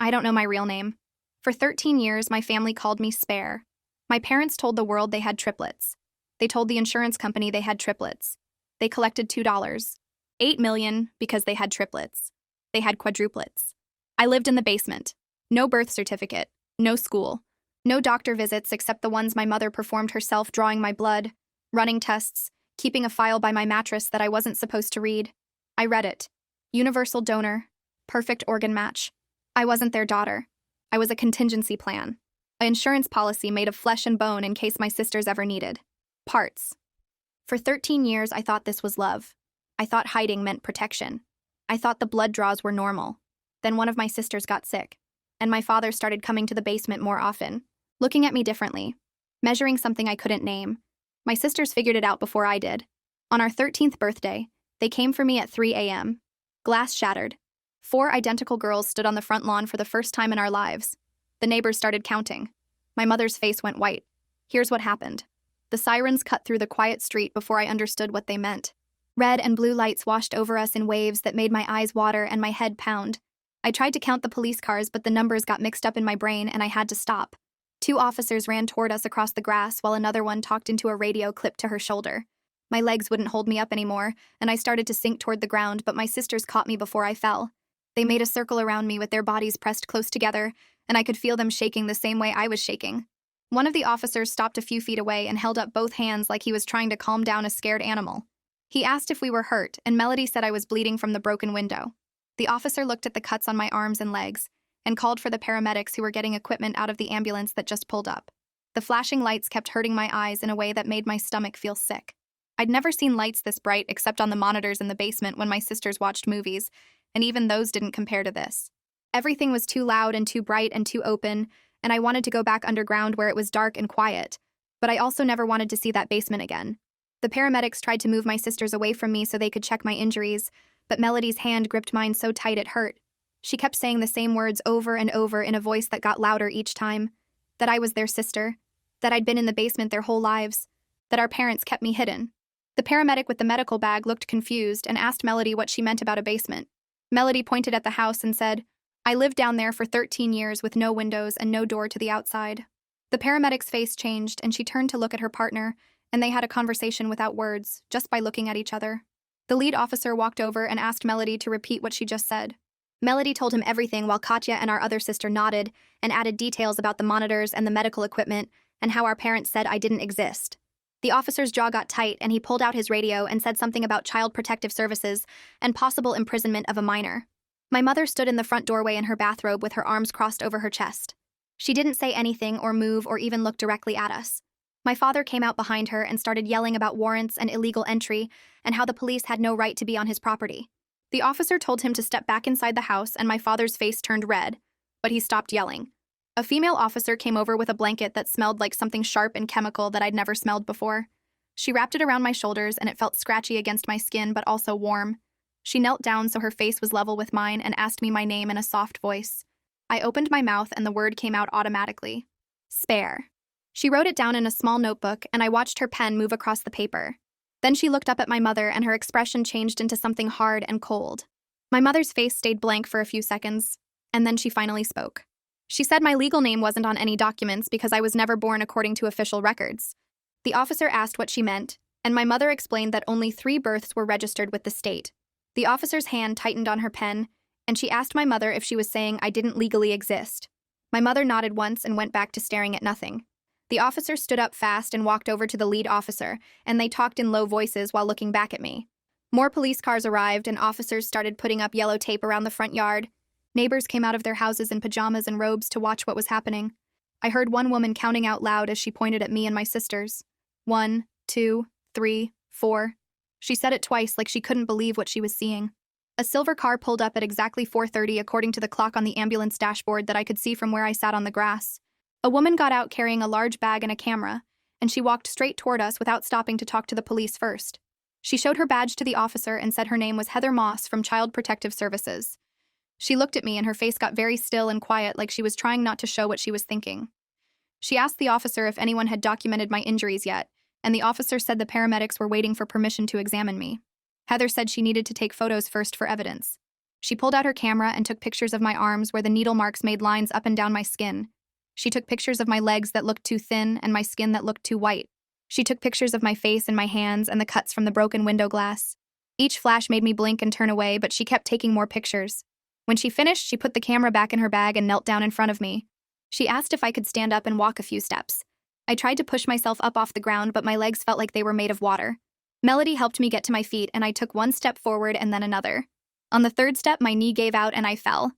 I don't know my real name. For 13 years, my family called me Spare. My parents told the world they had triplets. They told the insurance company they had triplets. They collected $2. 8 million because they had triplets. They had quadruplets. I lived in the basement. No birth certificate. No school. No doctor visits except the ones my mother performed herself, drawing my blood, running tests, keeping a file by my mattress that I wasn't supposed to read. I read it. Universal donor. Perfect organ match. I wasn't their daughter. I was a contingency plan. An insurance policy made of flesh and bone in case my sisters ever needed. Parts. For 13 years, I thought this was love. I thought hiding meant protection. I thought the blood draws were normal. Then one of my sisters got sick, and my father started coming to the basement more often, looking at me differently, measuring something I couldn't name. My sisters figured it out before I did. On our 13th birthday, they came for me at 3 a.m. Glass shattered. 4 identical girls stood on the front lawn for the first time in our lives. The neighbors started counting. My mother's face went white. Here's what happened. The sirens cut through the quiet street before I understood what they meant. Red and blue lights washed over us in waves that made my eyes water and my head pound. I tried to count the police cars, but the numbers got mixed up in my brain and I had to stop. 2 officers ran toward us across the grass while another one talked into a radio clipped to her shoulder. My legs wouldn't hold me up anymore, and I started to sink toward the ground, but my sisters caught me before I fell. They made a circle around me with their bodies pressed close together, and I could feel them shaking the same way I was shaking. One of the officers stopped a few feet away and held up both hands like he was trying to calm down a scared animal. He asked if we were hurt, and Melody said I was bleeding from the broken window. The officer looked at the cuts on my arms and legs and called for the paramedics who were getting equipment out of the ambulance that just pulled up. The flashing lights kept hurting my eyes in a way that made my stomach feel sick. I'd never seen lights this bright except on the monitors in the basement when my sisters watched movies, and even those didn't compare to this. Everything was too loud and too bright and too open, and I wanted to go back underground where it was dark and quiet, but I also never wanted to see that basement again. The paramedics tried to move my sisters away from me so they could check my injuries, but Melody's hand gripped mine so tight it hurt. She kept saying the same words over and over in a voice that got louder each time. That I was their sister, that I'd been in the basement their whole lives, that our parents kept me hidden. The paramedic with the medical bag looked confused and asked Melody what she meant about a basement. Melody pointed at the house and said, "I lived down there for 13 years with no windows and no door to the outside." The paramedic's face changed and she turned to look at her partner, and they had a conversation without words, just by looking at each other. The lead officer walked over and asked Melody to repeat what she just said. Melody told him everything while Katya and our other sister nodded and added details about the monitors and the medical equipment and how our parents said I didn't exist. The officer's jaw got tight and he pulled out his radio and said something about Child Protective Services and possible imprisonment of a minor. My mother stood in the front doorway in her bathrobe with her arms crossed over her chest. She didn't say anything or move or even look directly at us. My father came out behind her and started yelling about warrants and illegal entry and how the police had no right to be on his property. The officer told him to step back inside the house and my father's face turned red, but he stopped yelling. A female officer came over with a blanket that smelled like something sharp and chemical that I'd never smelled before. She wrapped it around my shoulders and it felt scratchy against my skin but also warm. She knelt down so her face was level with mine and asked me my name in a soft voice. I opened my mouth and the word came out automatically. Spare. She wrote it down in a small notebook and I watched her pen move across the paper. Then she looked up at my mother and her expression changed into something hard and cold. My mother's face stayed blank for a few seconds, and then she finally spoke. She said my legal name wasn't on any documents because I was never born according to official records. The officer asked what she meant, and my mother explained that only 3 births were registered with the state. The officer's hand tightened on her pen, and she asked my mother if she was saying I didn't legally exist. My mother nodded once and went back to staring at nothing. The officer stood up fast and walked over to the lead officer, and they talked in low voices while looking back at me. More police cars arrived, and officers started putting up yellow tape around the front yard. Neighbors came out of their houses in pajamas and robes to watch what was happening. I heard one woman counting out loud as she pointed at me and my sisters. 1, 2, 3, 4. She said it twice like she couldn't believe what she was seeing. A silver car pulled up at exactly 4:30 according to the clock on the ambulance dashboard that I could see from where I sat on the grass. A woman got out carrying a large bag and a camera, and she walked straight toward us without stopping to talk to the police first. She showed her badge to the officer and said her name was Heather Moss from Child Protective Services. She looked at me and her face got very still and quiet like she was trying not to show what she was thinking. She asked the officer if anyone had documented my injuries yet, and the officer said the paramedics were waiting for permission to examine me. Heather said she needed to take photos first for evidence. She pulled out her camera and took pictures of my arms where the needle marks made lines up and down my skin. She took pictures of my legs that looked too thin and my skin that looked too white. She took pictures of my face and my hands and the cuts from the broken window glass. Each flash made me blink and turn away, but she kept taking more pictures. When she finished, she put the camera back in her bag and knelt down in front of me. She asked if I could stand up and walk a few steps. I tried to push myself up off the ground, but my legs felt like they were made of water. Melody helped me get to my feet, and I took one step forward and then another. On the third step, my knee gave out and I fell.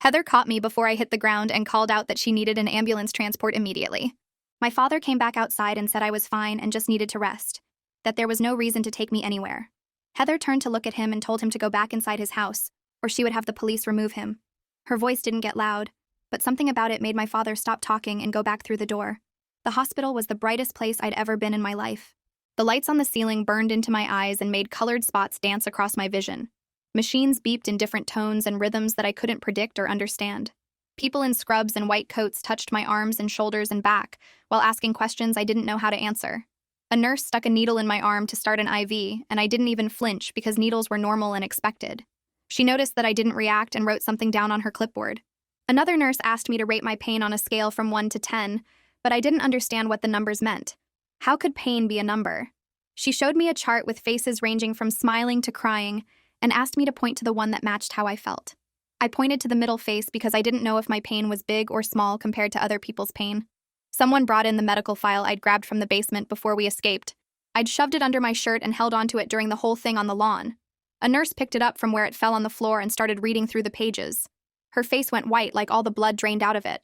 Heather caught me before I hit the ground and called out that she needed an ambulance transport immediately. My father came back outside and said I was fine and just needed to rest, that there was no reason to take me anywhere. Heather turned to look at him and told him to go back inside his house, or she would have the police remove him. Her voice didn't get loud, but something about it made my father stop talking and go back through the door. The hospital was the brightest place I'd ever been in my life. The lights on the ceiling burned into my eyes and made colored spots dance across my vision. Machines beeped in different tones and rhythms that I couldn't predict or understand. People in scrubs and white coats touched my arms and shoulders and back while asking questions I didn't know how to answer. A nurse stuck a needle in my arm to start an IV, and I didn't even flinch because needles were normal and expected. She noticed that I didn't react and wrote something down on her clipboard. Another nurse asked me to rate my pain on a scale from 1 to 10, but I didn't understand what the numbers meant. How could pain be a number? She showed me a chart with faces ranging from smiling to crying and asked me to point to the one that matched how I felt. I pointed to the middle face because I didn't know if my pain was big or small compared to other people's pain. Someone brought in the medical file I'd grabbed from the basement before we escaped. I'd shoved it under my shirt and held onto it during the whole thing on the lawn. A nurse picked it up from where it fell on the floor and started reading through the pages. Her face went white like all the blood drained out of it.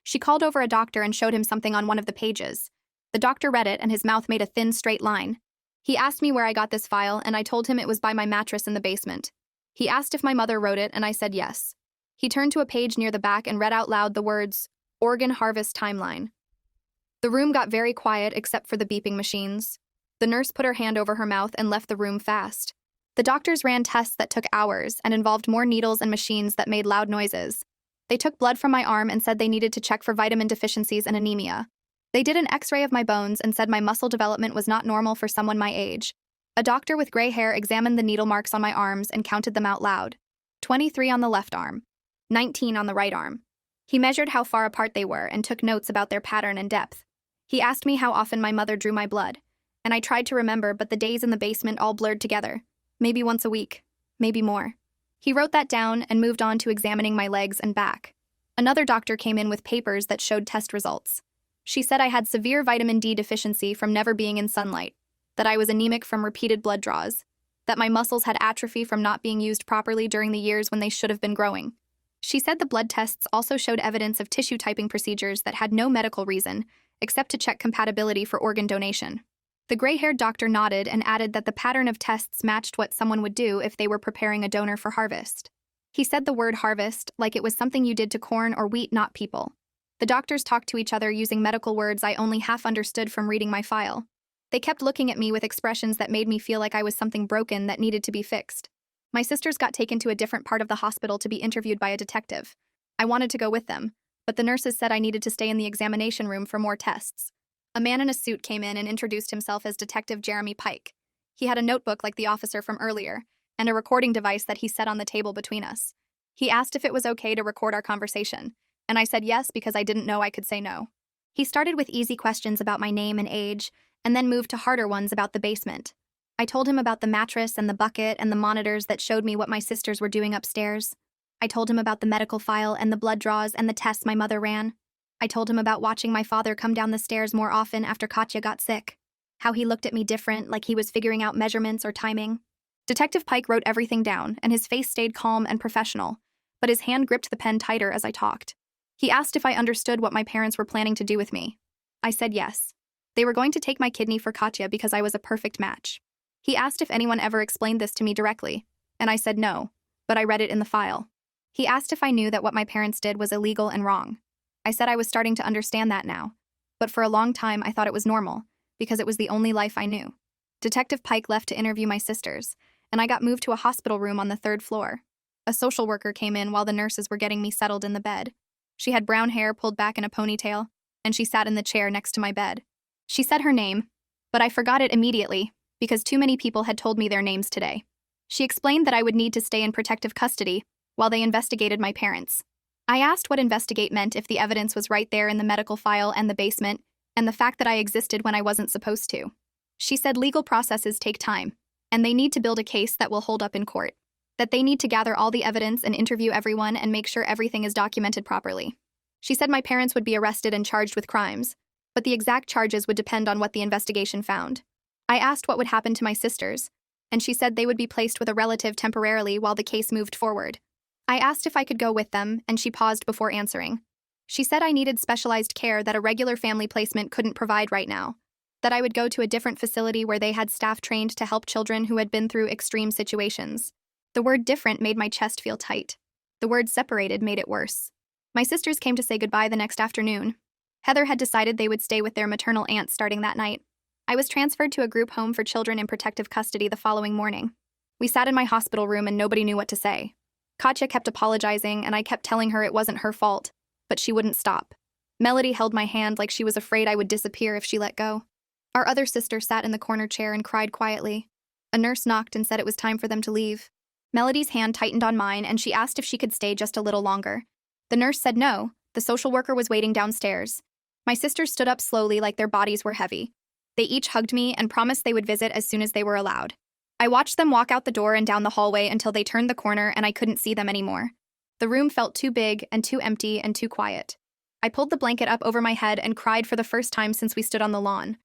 She called over a doctor and showed him something on one of the pages. The doctor read it and his mouth made a thin, straight line. He asked me where I got this file, and I told him it was by my mattress in the basement. He asked if my mother wrote it, and I said yes. He turned to a page near the back and read out loud the words, "Organ Harvest Timeline." The room got very quiet except for the beeping machines. The nurse put her hand over her mouth and left the room fast. The doctors ran tests that took hours and involved more needles and machines that made loud noises. They took blood from my arm and said they needed to check for vitamin deficiencies and anemia. They did an X-ray of my bones and said my muscle development was not normal for someone my age. A doctor with gray hair examined the needle marks on my arms and counted them out loud. 23 on the left arm, 19 on the right arm. He measured how far apart they were and took notes about their pattern and depth. He asked me how often my mother drew my blood, and I tried to remember, but the days in the basement all blurred together. Maybe once a week, maybe more. He wrote that down and moved on to examining my legs and back. Another doctor came in with papers that showed test results. She said I had severe vitamin D deficiency from never being in sunlight, that I was anemic from repeated blood draws, that my muscles had atrophy from not being used properly during the years when they should have been growing. She said the blood tests also showed evidence of tissue typing procedures that had no medical reason, except to check compatibility for organ donation. The gray-haired doctor nodded and added that the pattern of tests matched what someone would do if they were preparing a donor for harvest. He said the word harvest like it was something you did to corn or wheat, not people. The doctors talked to each other using medical words I only half understood from reading my file. They kept looking at me with expressions that made me feel like I was something broken that needed to be fixed. My sisters got taken to a different part of the hospital to be interviewed by a detective. I wanted to go with them, but the nurses said I needed to stay in the examination room for more tests. A man in a suit came in and introduced himself as Detective Jeremy Pike. He had a notebook like the officer from earlier, and a recording device that he set on the table between us. He asked if it was okay to record our conversation, and I said yes because I didn't know I could say no. He started with easy questions about my name and age, and then moved to harder ones about the basement. I told him about the mattress and the bucket and the monitors that showed me what my sisters were doing upstairs. I told him about the medical file and the blood draws and the tests my mother ran. I told him about watching my father come down the stairs more often after Katya got sick. How he looked at me different, like he was figuring out measurements or timing. Detective Pike wrote everything down, and his face stayed calm and professional, but his hand gripped the pen tighter as I talked. He asked if I understood what my parents were planning to do with me. I said yes. They were going to take my kidney for Katya because I was a perfect match. He asked if anyone ever explained this to me directly, and I said no, but I read it in the file. He asked if I knew that what my parents did was illegal and wrong. I said I was starting to understand that now, but for a long time I thought it was normal, because it was the only life I knew. Detective Pike left to interview my sisters, and I got moved to a hospital room on the 3rd floor. A social worker came in while the nurses were getting me settled in the bed. She had brown hair pulled back in a ponytail, and she sat in the chair next to my bed. She said her name, but I forgot it immediately, because too many people had told me their names today. She explained that I would need to stay in protective custody, while they investigated my parents. I asked what investigate meant if the evidence was right there in the medical file and the basement, and the fact that I existed when I wasn't supposed to. She said legal processes take time, and they need to build a case that will hold up in court. That they need to gather all the evidence and interview everyone and make sure everything is documented properly. She said my parents would be arrested and charged with crimes, but the exact charges would depend on what the investigation found. I asked what would happen to my sisters, and she said they would be placed with a relative temporarily while the case moved forward. I asked if I could go with them, and she paused before answering. She said I needed specialized care that a regular family placement couldn't provide right now, that I would go to a different facility where they had staff trained to help children who had been through extreme situations. The word different made my chest feel tight. The word separated made it worse. My sisters came to say goodbye the next afternoon. Heather had decided they would stay with their maternal aunt starting that night. I was transferred to a group home for children in protective custody the following morning. We sat in my hospital room and nobody knew what to say. Katya kept apologizing and I kept telling her it wasn't her fault, but she wouldn't stop. Melody held my hand like she was afraid I would disappear if she let go. Our other sister sat in the corner chair and cried quietly. A nurse knocked and said it was time for them to leave. Melody's hand tightened on mine and she asked if she could stay just a little longer. The nurse said no, the social worker was waiting downstairs. My sisters stood up slowly like their bodies were heavy. They each hugged me and promised they would visit as soon as they were allowed. I watched them walk out the door and down the hallway until they turned the corner and I couldn't see them anymore. The room felt too big and too empty and too quiet. I pulled the blanket up over my head and cried for the first time since we stood on the lawn.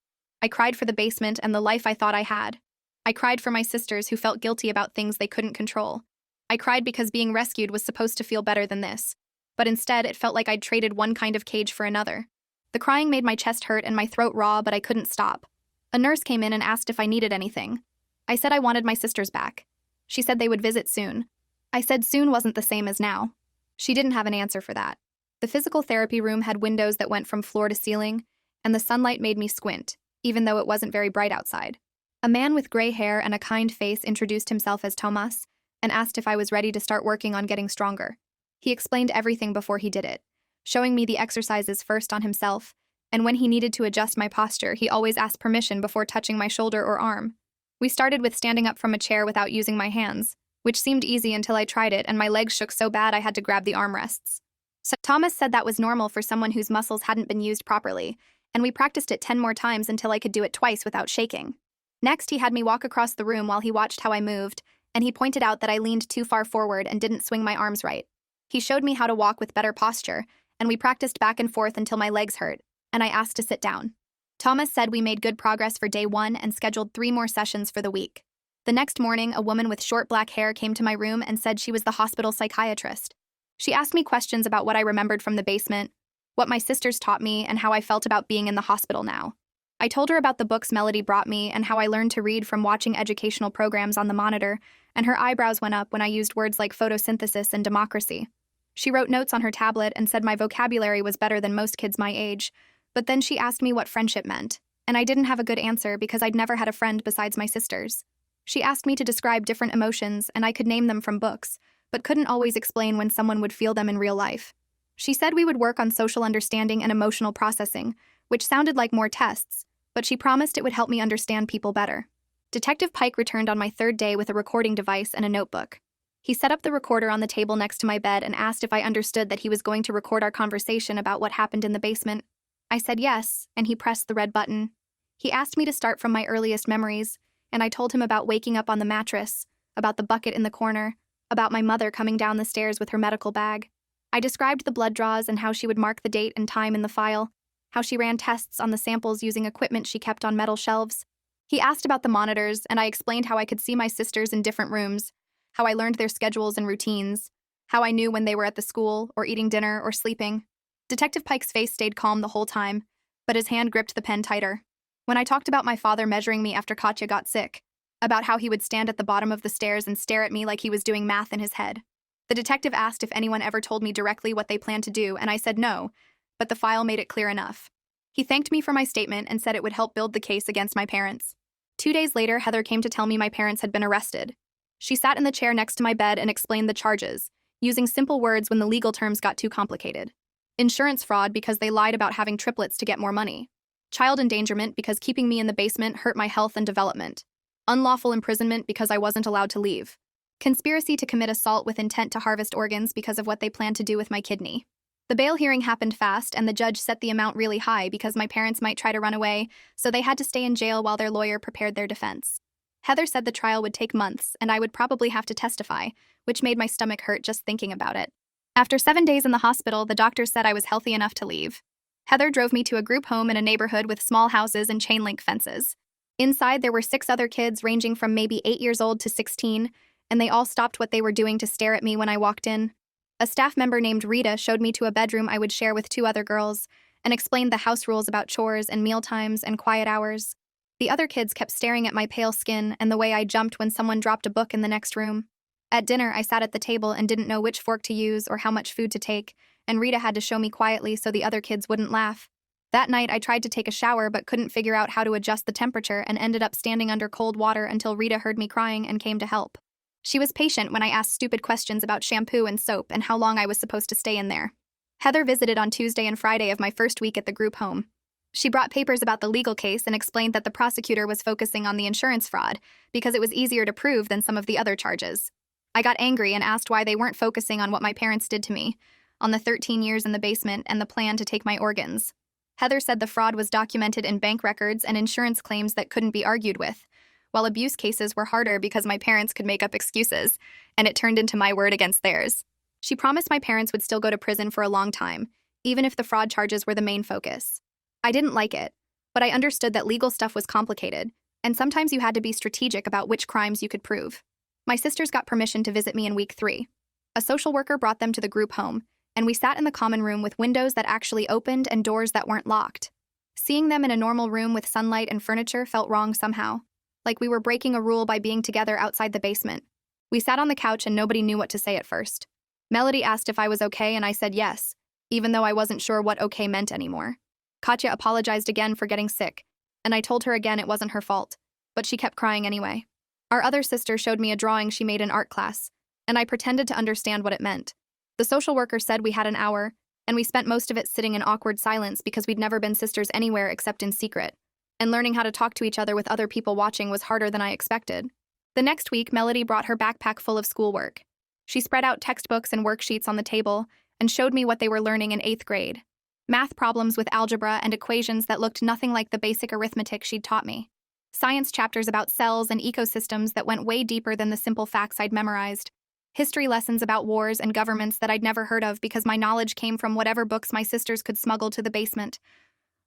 I cried for the basement and the life I thought I had. I cried for my sisters who felt guilty about things they couldn't control. I cried because being rescued was supposed to feel better than this. But instead, it felt like I'd traded one kind of cage for another. The crying made my chest hurt and my throat raw, but I couldn't stop. A nurse came in and asked if I needed anything. I said I wanted my sisters back. She said they would visit soon. I said soon wasn't the same as now. She didn't have an answer for that. The physical therapy room had windows that went from floor to ceiling, and the sunlight made me squint, even though it wasn't very bright outside. A man with gray hair and a kind face introduced himself as Thomas and asked if I was ready to start working on getting stronger. He explained everything before he did it, showing me the exercises first on himself, and when he needed to adjust my posture, he always asked permission before touching my shoulder or arm. We started with standing up from a chair without using my hands, which seemed easy until I tried it and my legs shook so bad I had to grab the armrests. So Thomas said that was normal for someone whose muscles hadn't been used properly, and we practiced it 10 more times until I could do it twice without shaking. Next, he had me walk across the room while he watched how I moved, and he pointed out that I leaned too far forward and didn't swing my arms right. He showed me how to walk with better posture, and we practiced back and forth until my legs hurt, and I asked to sit down. Thomas said we made good progress for day 1 and scheduled 3 more sessions for the week. The next morning, a woman with short black hair came to my room and said she was the hospital psychiatrist. She asked me questions about what I remembered from the basement, what my sisters taught me, and how I felt about being in the hospital now. I told her about the books Melody brought me and how I learned to read from watching educational programs on the monitor, and her eyebrows went up when I used words like photosynthesis and democracy. She wrote notes on her tablet and said my vocabulary was better than most kids my age, but then she asked me what friendship meant, and I didn't have a good answer because I'd never had a friend besides my sisters. She asked me to describe different emotions, and I could name them from books, but couldn't always explain when someone would feel them in real life. She said we would work on social understanding and emotional processing, which sounded like more tests, but she promised it would help me understand people better. Detective Pike returned on my 3rd day with a recording device and a notebook. He set up the recorder on the table next to my bed and asked if I understood that he was going to record our conversation about what happened in the basement. I said yes, and he pressed the red button. He asked me to start from my earliest memories, and I told him about waking up on the mattress, about the bucket in the corner, about my mother coming down the stairs with her medical bag. I described the blood draws and how she would mark the date and time in the file, how she ran tests on the samples using equipment she kept on metal shelves. He asked about the monitors, and I explained how I could see my sisters in different rooms, how I learned their schedules and routines, how I knew when they were at the school, or eating dinner, or sleeping. Detective Pike's face stayed calm the whole time, but his hand gripped the pen tighter. When I talked about my father measuring me after Katya got sick, about how he would stand at the bottom of the stairs and stare at me like he was doing math in his head, the detective asked if anyone ever told me directly what they planned to do, and I said no, but the file made it clear enough. He thanked me for my statement and said it would help build the case against my parents. 2 days later, Heather came to tell me my parents had been arrested. She sat in the chair next to my bed and explained the charges, using simple words when the legal terms got too complicated. Insurance fraud because they lied about having triplets to get more money. Child endangerment because keeping me in the basement hurt my health and development. Unlawful imprisonment because I wasn't allowed to leave. Conspiracy to commit assault with intent to harvest organs because of what they planned to do with my kidney. The bail hearing happened fast, and the judge set the amount really high because my parents might try to run away, so they had to stay in jail while their lawyer prepared their defense. Heather said the trial would take months, and I would probably have to testify, which made my stomach hurt just thinking about it. After 7 days in the hospital, the doctors said I was healthy enough to leave. Heather drove me to a group home in a neighborhood with small houses and chain-link fences. Inside, there were 6 other kids ranging from maybe 8 years old to 16, and they all stopped what they were doing to stare at me when I walked in. A staff member named Rita showed me to a bedroom I would share with 2 other girls and explained the house rules about chores and meal times and quiet hours. The other kids kept staring at my pale skin and the way I jumped when someone dropped a book in the next room. At dinner, I sat at the table and didn't know which fork to use or how much food to take, and Rita had to show me quietly so the other kids wouldn't laugh. That night, I tried to take a shower but couldn't figure out how to adjust the temperature and ended up standing under cold water until Rita heard me crying and came to help. She was patient when I asked stupid questions about shampoo and soap and how long I was supposed to stay in there. Heather visited on Tuesday and Friday of my first week at the group home. She brought papers about the legal case and explained that the prosecutor was focusing on the insurance fraud because it was easier to prove than some of the other charges. I got angry and asked why they weren't focusing on what my parents did to me, on the 13 years in the basement and the plan to take my organs. Heather said the fraud was documented in bank records and insurance claims that couldn't be argued with, while abuse cases were harder because my parents could make up excuses, and it turned into my word against theirs. She promised my parents would still go to prison for a long time, even if the fraud charges were the main focus. I didn't like it, but I understood that legal stuff was complicated, and sometimes you had to be strategic about which crimes you could prove. My sisters got permission to visit me in week 3. A social worker brought them to the group home, and we sat in the common room with windows that actually opened and doors that weren't locked. Seeing them in a normal room with sunlight and furniture felt wrong somehow, like we were breaking a rule by being together outside the basement. We sat on the couch and nobody knew what to say at first. Melody asked if I was okay and I said yes, even though I wasn't sure what okay meant anymore. Katya apologized again for getting sick, and I told her again it wasn't her fault, but she kept crying anyway. Our other sister showed me a drawing she made in art class, and I pretended to understand what it meant. The social worker said we had an hour, and we spent most of it sitting in awkward silence because we'd never been sisters anywhere except in secret, and learning how to talk to each other with other people watching was harder than I expected. The next week, Melody brought her backpack full of schoolwork. She spread out textbooks and worksheets on the table and showed me what they were learning in 8th grade. Math problems with algebra and equations that looked nothing like the basic arithmetic she'd taught me. Science chapters about cells and ecosystems that went way deeper than the simple facts I'd memorized. History lessons about wars and governments that I'd never heard of because my knowledge came from whatever books my sisters could smuggle to the basement.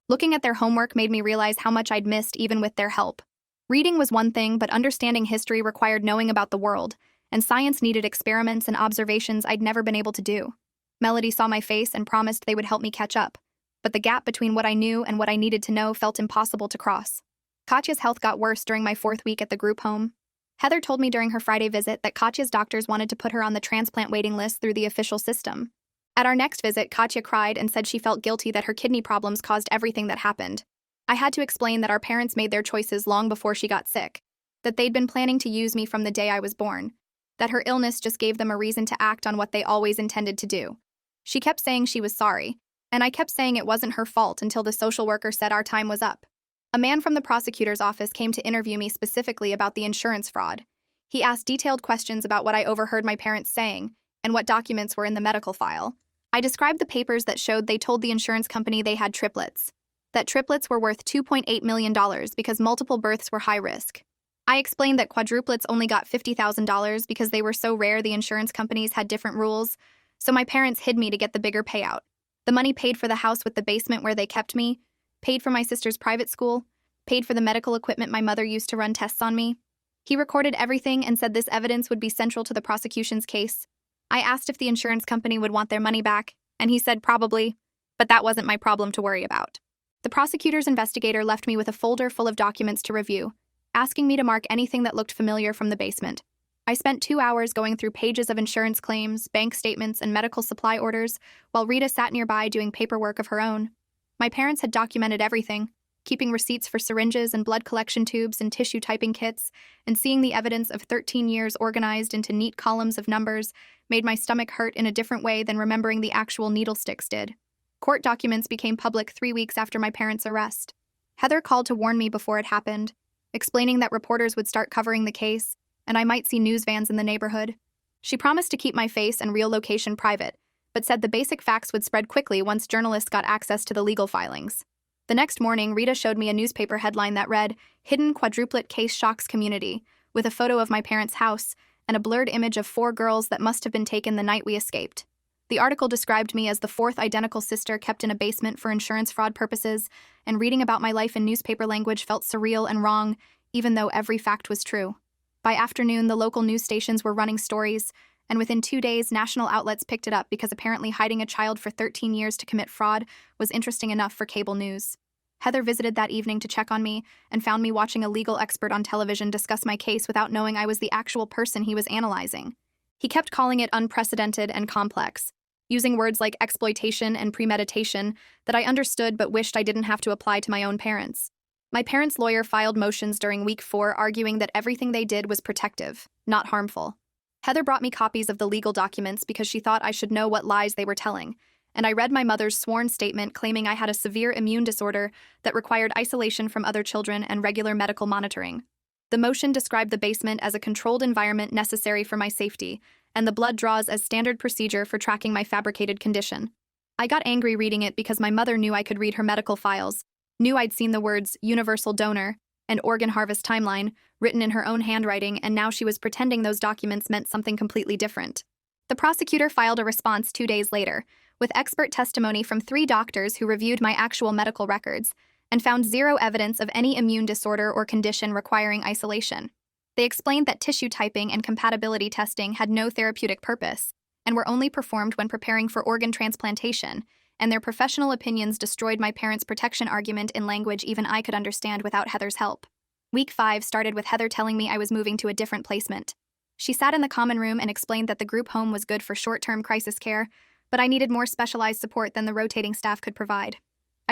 Looking at their homework made me realize how much I'd missed even with their help. Reading was one thing, but understanding history required knowing about the world, and science needed experiments and observations I'd never been able to do. Melody saw my face and promised they would help me catch up, but the gap between what I knew and what I needed to know felt impossible to cross. Katya's health got worse during my 4th week at the group home. Heather told me during her Friday visit that Katya's doctors wanted to put her on the transplant waiting list through the official system. At our next visit, Katya cried and said she felt guilty that her kidney problems caused everything that happened. I had to explain that our parents made their choices long before she got sick, that they'd been planning to use me from the day I was born, that her illness just gave them a reason to act on what they always intended to do. She kept saying she was sorry, and I kept saying it wasn't her fault until the social worker said our time was up. A man from the prosecutor's office came to interview me specifically about the insurance fraud. He asked detailed questions about what I overheard my parents saying and what documents were in the medical file. I described the papers that showed they told the insurance company they had triplets, that triplets were worth $2.8 million because multiple births were high risk. I explained that quadruplets only got $50,000 because they were so rare the insurance companies had different rules, so my parents hid me to get the bigger payout. The money paid for the house with the basement where they kept me, paid for my sister's private school, paid for the medical equipment my mother used to run tests on me. He recorded everything and said this evidence would be central to the prosecution's case. I asked if the insurance company would want their money back, and he said probably, but that wasn't my problem to worry about. The prosecutor's investigator left me with a folder full of documents to review, asking me to mark anything that looked familiar from the basement. I spent 2 hours going through pages of insurance claims, bank statements, and medical supply orders, while Rita sat nearby doing paperwork of her own. My parents had documented everything, keeping receipts for syringes and blood collection tubes and tissue typing kits, and seeing the evidence of 13 years organized into neat columns of numbers made my stomach hurt in a different way than remembering the actual needle sticks did. Court documents became public 3 weeks after my parents' arrest. Heather called to warn me before it happened, explaining that reporters would start covering the case, and I might see news vans in the neighborhood. She promised to keep my face and real location private, but said the basic facts would spread quickly once journalists got access to the legal filings. The next morning, Rita showed me a newspaper headline that read, "Hidden Quadruplet Case Shocks Community," with a photo of my parents' house and a blurred image of 4 girls that must have been taken the night we escaped. The article described me as the 4th identical sister kept in a basement for insurance fraud purposes, and reading about my life in newspaper language felt surreal and wrong, even though every fact was true. By afternoon, the local news stations were running stories, and within 2 days, national outlets picked it up because apparently hiding a child for 13 years to commit fraud was interesting enough for cable news. Heather visited that evening to check on me and found me watching a legal expert on television discuss my case without knowing I was the actual person he was analyzing. He kept calling it unprecedented and complex, using words like exploitation and premeditation that I understood but wished I didn't have to apply to my own parents. My parents' lawyer filed motions during week 4 arguing that everything they did was protective, not harmful. Heather brought me copies of the legal documents because she thought I should know what lies they were telling, and I read my mother's sworn statement claiming I had a severe immune disorder that required isolation from other children and regular medical monitoring. The motion described the basement as a controlled environment necessary for my safety, and the blood draws as standard procedure for tracking my fabricated condition. I got angry reading it because my mother knew I could read her medical files, knew I'd seen the words universal donor and organ harvest timeline written in her own handwriting, and now she was pretending those documents meant something completely different. The prosecutor filed a response 2 days later, with expert testimony from 3 doctors who reviewed my actual medical records and found 0 evidence of any immune disorder or condition requiring isolation. They explained that tissue typing and compatibility testing had no therapeutic purpose and were only performed when preparing for organ transplantation, and their professional opinions destroyed my parents' protection argument in language even I could understand without Heather's help. Week 5 started with Heather telling me I was moving to a different placement. She sat in the common room and explained that the group home was good for short-term crisis care, but I needed more specialized support than the rotating staff could provide.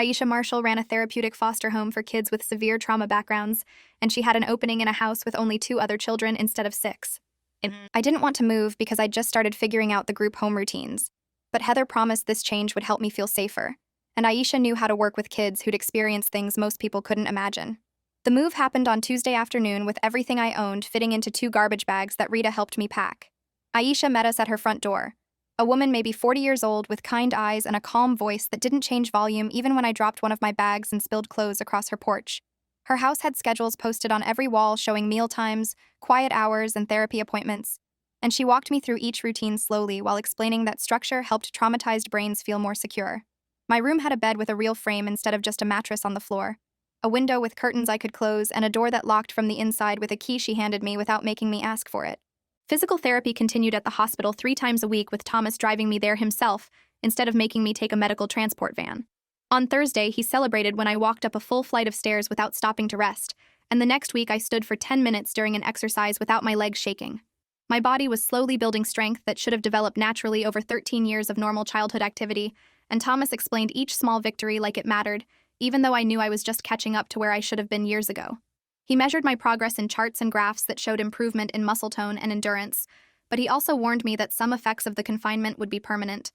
Aisha Marshall ran a therapeutic foster home for kids with severe trauma backgrounds, and she had an opening in a house with only 2 other children instead of 6. I didn't want to move because I'd just started figuring out the group home routines, but Heather promised this change would help me feel safer, and Aisha knew how to work with kids who'd experienced things most people couldn't imagine. The move happened on Tuesday afternoon with everything I owned fitting into 2 garbage bags that Rita helped me pack. Aisha met us at her front door. A woman maybe 40 years old with kind eyes and a calm voice that didn't change volume even when I dropped one of my bags and spilled clothes across her porch. Her house had schedules posted on every wall showing meal times, quiet hours, and therapy appointments, and she walked me through each routine slowly while explaining that structure helped traumatized brains feel more secure. My room had a bed with a real frame instead of just a mattress on the floor, a window with curtains I could close, and a door that locked from the inside with a key she handed me without making me ask for it. Physical therapy continued at the hospital 3 times a week with Thomas driving me there himself instead of making me take a medical transport van. On Thursday, he celebrated when I walked up a full flight of stairs without stopping to rest, and the next week I stood for 10 minutes during an exercise without my legs shaking. My body was slowly building strength that should have developed naturally over 13 years of normal childhood activity, and Thomas explained each small victory like it mattered, even though I knew I was just catching up to where I should have been years ago. He measured my progress in charts and graphs that showed improvement in muscle tone and endurance, but he also warned me that some effects of the confinement would be permanent.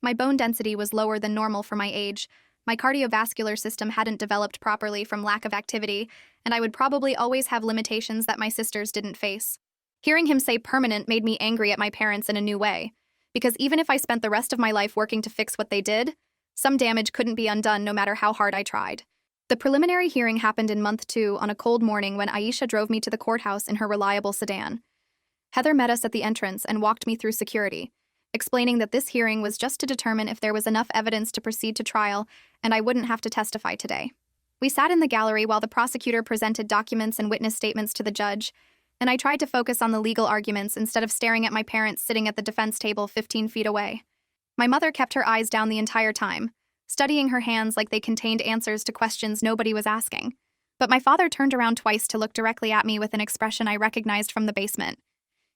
My bone density was lower than normal for my age, my cardiovascular system hadn't developed properly from lack of activity, and I would probably always have limitations that my sisters didn't face. Hearing him say permanent made me angry at my parents in a new way, because even if I spent the rest of my life working to fix what they did, some damage couldn't be undone no matter how hard I tried. The preliminary hearing happened in month 2 on a cold morning when Aisha drove me to the courthouse in her reliable sedan. Heather met us at the entrance and walked me through security, explaining that this hearing was just to determine if there was enough evidence to proceed to trial and I wouldn't have to testify today. We sat in the gallery while the prosecutor presented documents and witness statements to the judge, and I tried to focus on the legal arguments instead of staring at my parents sitting at the defense table 15 feet away. My mother kept her eyes down the entire time, studying her hands like they contained answers to questions nobody was asking. But my father turned around twice to look directly at me with an expression I recognized from the basement.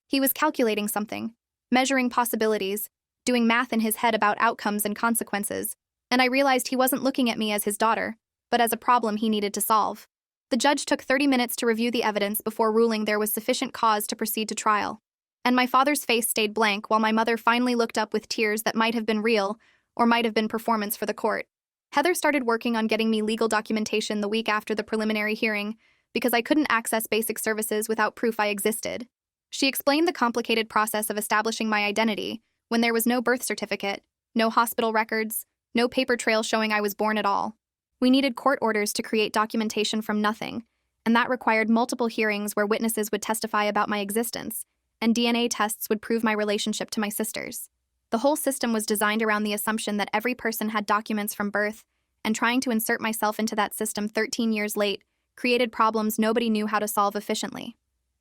He was calculating something, measuring possibilities, doing math in his head about outcomes and consequences, and I realized he wasn't looking at me as his daughter, but as a problem he needed to solve. The judge took 30 minutes to review the evidence before ruling there was sufficient cause to proceed to trial. And my father's face stayed blank while my mother finally looked up with tears that might have been real or might have been performance for the court. Heather started working on getting me legal documentation the week after the preliminary hearing because I couldn't access basic services without proof I existed. She explained the complicated process of establishing my identity when there was no birth certificate, no hospital records, no paper trail showing I was born at all. We needed court orders to create documentation from nothing, and that required multiple hearings where witnesses would testify about my existence, and DNA tests would prove my relationship to my sisters. The whole system was designed around the assumption that every person had documents from birth, and trying to insert myself into that system 13 years late created problems nobody knew how to solve efficiently.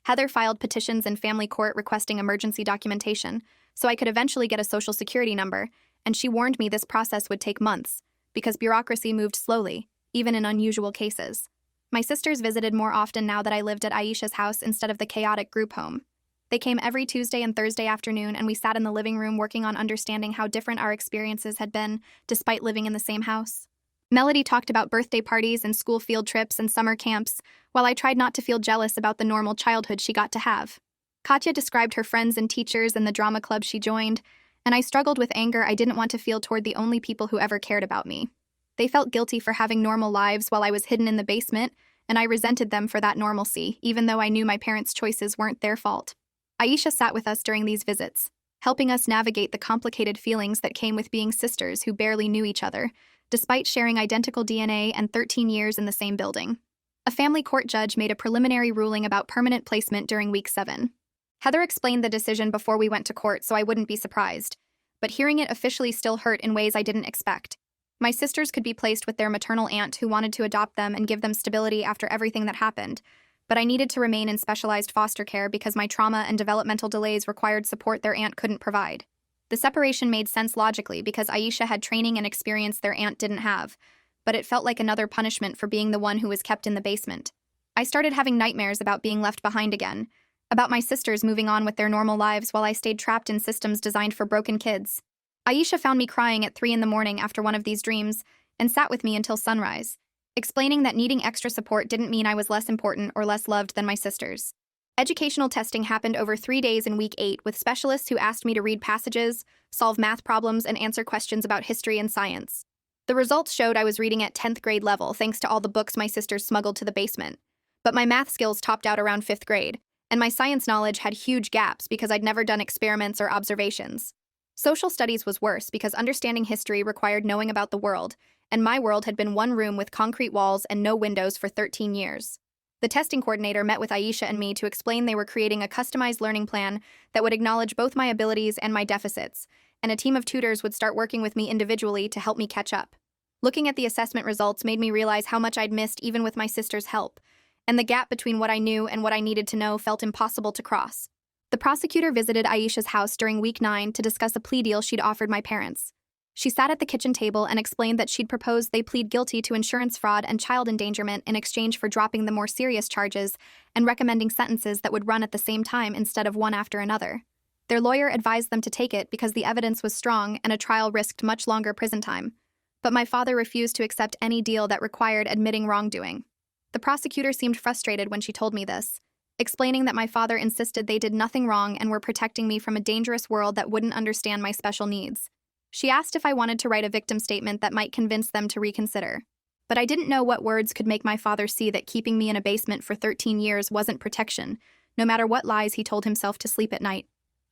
Heather filed petitions in family court requesting emergency documentation so I could eventually get a social security number, and she warned me this process would take months because bureaucracy moved slowly, even in unusual cases. My sisters visited more often now that I lived at Aisha's house instead of the chaotic group home. They came every Tuesday and Thursday afternoon, and we sat in the living room working on understanding how different our experiences had been despite living in the same house. Melody talked about birthday parties and school field trips and summer camps, while I tried not to feel jealous about the normal childhood she got to have. Katya described her friends and teachers and the drama club she joined, and I struggled with anger I didn't want to feel toward the only people who ever cared about me. They felt guilty for having normal lives while I was hidden in the basement, and I resented them for that normalcy, even though I knew my parents' choices weren't their fault. Aisha sat with us during these visits, helping us navigate the complicated feelings that came with being sisters who barely knew each other, despite sharing identical DNA and 13 years in the same building. A family court judge made a preliminary ruling about permanent placement during week 7. Heather explained the decision before we went to court so I wouldn't be surprised, but hearing it officially still hurt in ways I didn't expect. My sisters could be placed with their maternal aunt who wanted to adopt them and give them stability after everything that happened, but I needed to remain in specialized foster care because my trauma and developmental delays required support their aunt couldn't provide. The separation made sense logically because Aisha had training and experience their aunt didn't have, but it felt like another punishment for being the one who was kept in the basement. I started having nightmares about being left behind again, about my sisters moving on with their normal lives while I stayed trapped in systems designed for broken kids. Aisha found me crying at 3 a.m. after one of these dreams and sat with me until sunrise, explaining that needing extra support didn't mean I was less important or less loved than my sisters. Educational testing happened over 3 days in week 8 with specialists who asked me to read passages, solve math problems, and answer questions about history and science. The results showed I was reading at 10th grade level thanks to all the books my sisters smuggled to the basement. But my math skills topped out around 5th grade, and my science knowledge had huge gaps because I'd never done experiments or observations. Social studies was worse because understanding history required knowing about the world, and my world had been one room with concrete walls and no windows for 13 years. The testing coordinator met with Aisha and me to explain they were creating a customized learning plan that would acknowledge both my abilities and my deficits, and a team of tutors would start working with me individually to help me catch up. Looking at the assessment results made me realize how much I'd missed even with my sister's help, and the gap between what I knew and what I needed to know felt impossible to cross. The prosecutor visited Aisha's house during week 9 to discuss a plea deal she'd offered my parents. She sat at the kitchen table and explained that she'd proposed they plead guilty to insurance fraud and child endangerment in exchange for dropping the more serious charges and recommending sentences that would run at the same time instead of one after another. Their lawyer advised them to take it because the evidence was strong and a trial risked much longer prison time. But my father refused to accept any deal that required admitting wrongdoing. The prosecutor seemed frustrated when she told me this, explaining that my father insisted they did nothing wrong and were protecting me from a dangerous world that wouldn't understand my special needs. She asked if I wanted to write a victim statement that might convince them to reconsider. But I didn't know what words could make my father see that keeping me in a basement for 13 years wasn't protection, no matter what lies he told himself to sleep at night.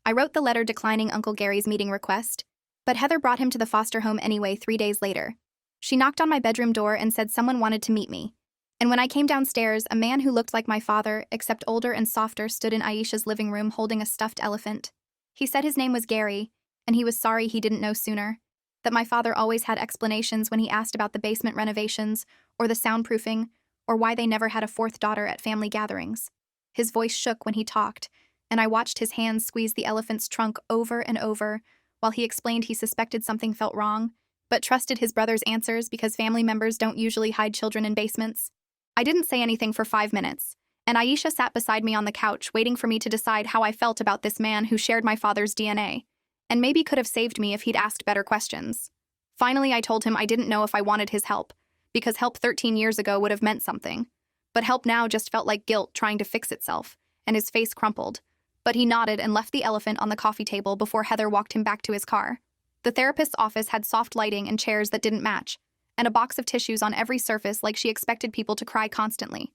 I wrote the letter declining Uncle Gary's meeting request, but Heather brought him to the foster home anyway 3 days later. She knocked on my bedroom door and said someone wanted to meet me. And when I came downstairs, a man who looked like my father, except older and softer, stood in Aisha's living room holding a stuffed elephant. He said his name was Gary, and he was sorry he didn't know sooner, that my father always had explanations when he asked about the basement renovations, or the soundproofing, or why they never had a 4th daughter at family gatherings. His voice shook when he talked, and I watched his hands squeeze the elephant's trunk over and over, while he explained he suspected something felt wrong, but trusted his brother's answers because family members don't usually hide children in basements. I didn't say anything for 5 minutes, and Aisha sat beside me on the couch waiting for me to decide how I felt about this man who shared my father's DNA, and maybe could have saved me if he'd asked better questions. Finally, I told him I didn't know if I wanted his help, because help 13 years ago would have meant something, but help now just felt like guilt trying to fix itself, and his face crumpled. But he nodded and left the elephant on the coffee table before Heather walked him back to his car. The therapist's office had soft lighting and chairs that didn't match, and a box of tissues on every surface like she expected people to cry constantly.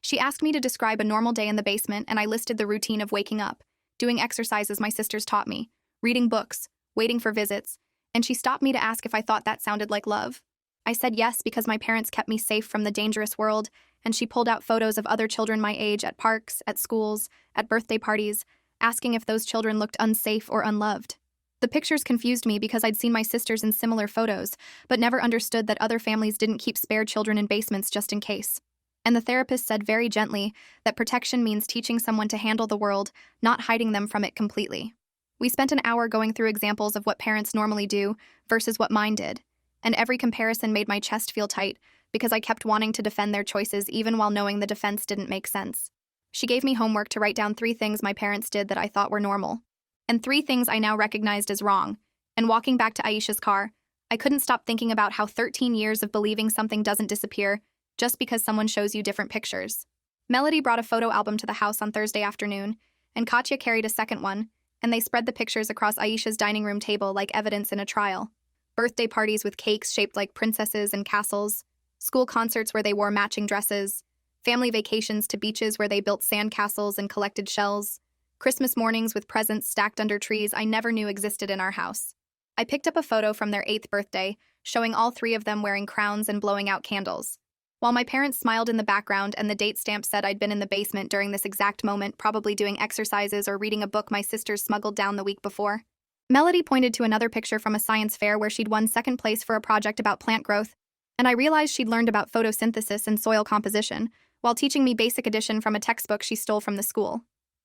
She asked me to describe a normal day in the basement, and I listed the routine of waking up, doing exercises my sisters taught me, reading books, waiting for visits, and she stopped me to ask if I thought that sounded like love. I said yes because my parents kept me safe from the dangerous world, and she pulled out photos of other children my age at parks, at schools, at birthday parties, asking if those children looked unsafe or unloved. The pictures confused me because I'd seen my sisters in similar photos, but never understood that other families didn't keep spare children in basements just in case. And the therapist said very gently that protection means teaching someone to handle the world, not hiding them from it completely. We spent an hour going through examples of what parents normally do versus what mine did, and every comparison made my chest feel tight because I kept wanting to defend their choices even while knowing the defense didn't make sense. She gave me homework to write down 3 things my parents did that I thought were normal, and 3 things I now recognized as wrong. And walking back to Aisha's car, I couldn't stop thinking about how 13 years of believing something doesn't disappear just because someone shows you different pictures. Melody brought a photo album to the house on Thursday afternoon, and Katya carried a second one, and they spread the pictures across Aisha's dining room table like evidence in a trial. Birthday parties with cakes shaped like princesses and castles, school concerts where they wore matching dresses, family vacations to beaches where they built sandcastles and collected shells, Christmas mornings with presents stacked under trees I never knew existed in our house. I picked up a photo from their 8th birthday, showing all 3 of them wearing crowns and blowing out candles. While my parents smiled in the background and the date stamp said I'd been in the basement during this exact moment, probably doing exercises or reading a book my sisters smuggled down the week before. Melody pointed to another picture from a science fair where she'd won 2nd place for a project about plant growth, and I realized she'd learned about photosynthesis and soil composition while teaching me basic addition from a textbook she stole from the school.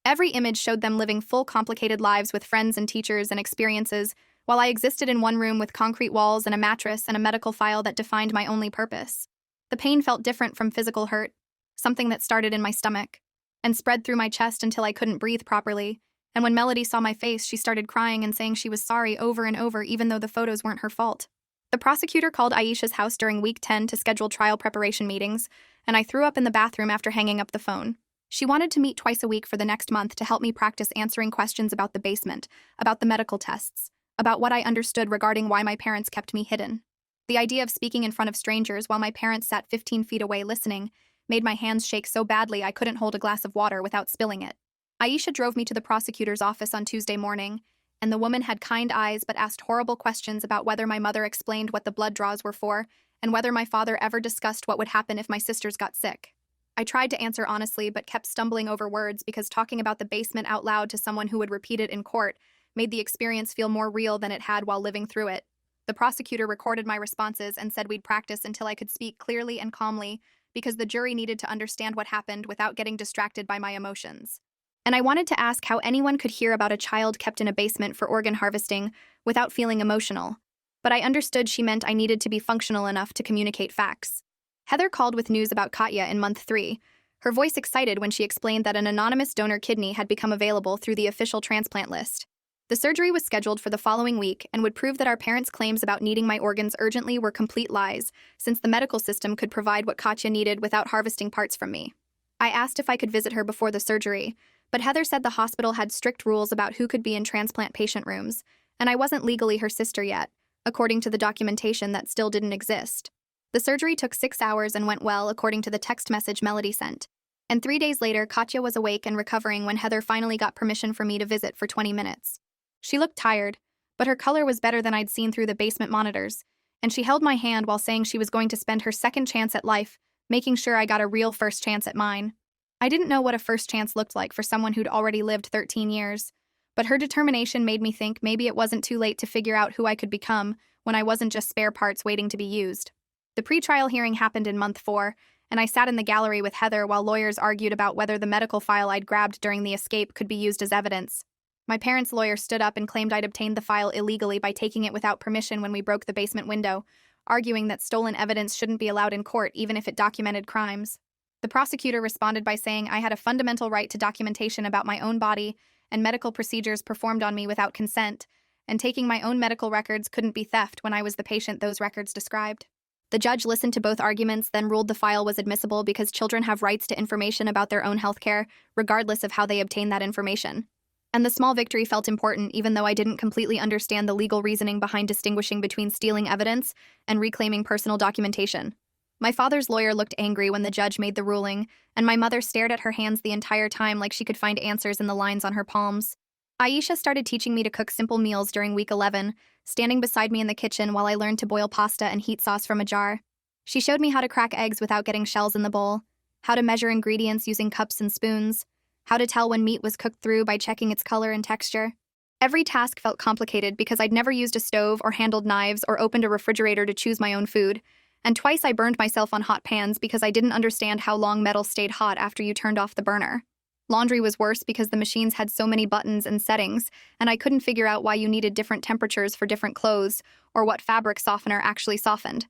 Every image showed them living full, complicated lives with friends and teachers and experiences, while I existed in one room with concrete walls and a mattress and a medical file that defined my only purpose. The pain felt different from physical hurt, something that started in my stomach and spread through my chest until I couldn't breathe properly. And when Melody saw my face, she started crying and saying she was sorry over and over, even though the photos weren't her fault. The prosecutor called Aisha's house during week 10 to schedule trial preparation meetings, and I threw up in the bathroom after hanging up the phone. She wanted to meet twice a week for the next month to help me practice answering questions about the basement, about the medical tests, about what I understood regarding why my parents kept me hidden. The idea of speaking in front of strangers while my parents sat 15 feet away listening made my hands shake so badly I couldn't hold a glass of water without spilling it. Aisha drove me to the prosecutor's office on Tuesday morning, and the woman had kind eyes but asked horrible questions about whether my mother explained what the blood draws were for and whether my father ever discussed what would happen if my sisters got sick. I tried to answer honestly but kept stumbling over words because talking about the basement out loud to someone who would repeat it in court made the experience feel more real than it had while living through it. The prosecutor recorded my responses and said we'd practice until I could speak clearly and calmly because the jury needed to understand what happened without getting distracted by my emotions. And I wanted to ask how anyone could hear about a child kept in a basement for organ harvesting without feeling emotional. But I understood she meant I needed to be functional enough to communicate facts. Heather called with news about Katya in month 3, her voice excited when she explained that an anonymous donor kidney had become available through the official transplant list. The surgery was scheduled for the following week and would prove that our parents' claims about needing my organs urgently were complete lies, since the medical system could provide what Katya needed without harvesting parts from me. I asked if I could visit her before the surgery, but Heather said the hospital had strict rules about who could be in transplant patient rooms, and I wasn't legally her sister yet, according to the documentation that still didn't exist. The surgery took 6 hours and went well, according to the text message Melody sent. And 3 days later, Katya was awake and recovering when Heather finally got permission for me to visit for 20 minutes. She looked tired, but her color was better than I'd seen through the basement monitors, and she held my hand while saying she was going to spend her second chance at life, making sure I got a real first chance at mine. I didn't know what a first chance looked like for someone who'd already lived 13 years, but her determination made me think maybe it wasn't too late to figure out who I could become when I wasn't just spare parts waiting to be used. The pretrial hearing happened in month 4, and I sat in the gallery with Heather while lawyers argued about whether the medical file I'd grabbed during the escape could be used as evidence. My parents' lawyer stood up and claimed I'd obtained the file illegally by taking it without permission when we broke the basement window, arguing that stolen evidence shouldn't be allowed in court even if it documented crimes. The prosecutor responded by saying I had a fundamental right to documentation about my own body and medical procedures performed on me without consent, and taking my own medical records couldn't be theft when I was the patient those records described. The judge listened to both arguments, then ruled the file was admissible because children have rights to information about their own healthcare, regardless of how they obtain that information. And the small victory felt important even though I didn't completely understand the legal reasoning behind distinguishing between stealing evidence and reclaiming personal documentation. My father's lawyer looked angry when the judge made the ruling, and my mother stared at her hands the entire time like she could find answers in the lines on her palms. Aisha started teaching me to cook simple meals during week 11, standing beside me in the kitchen while I learned to boil pasta and heat sauce from a jar. She showed me how to crack eggs without getting shells in the bowl, how to measure ingredients using cups and spoons, how to tell when meat was cooked through by checking its color and texture. Every task felt complicated because I'd never used a stove or handled knives or opened a refrigerator to choose my own food, and twice I burned myself on hot pans because I didn't understand how long metal stayed hot after you turned off the burner. Laundry was worse because the machines had so many buttons and settings, and I couldn't figure out why you needed different temperatures for different clothes or what fabric softener actually softened.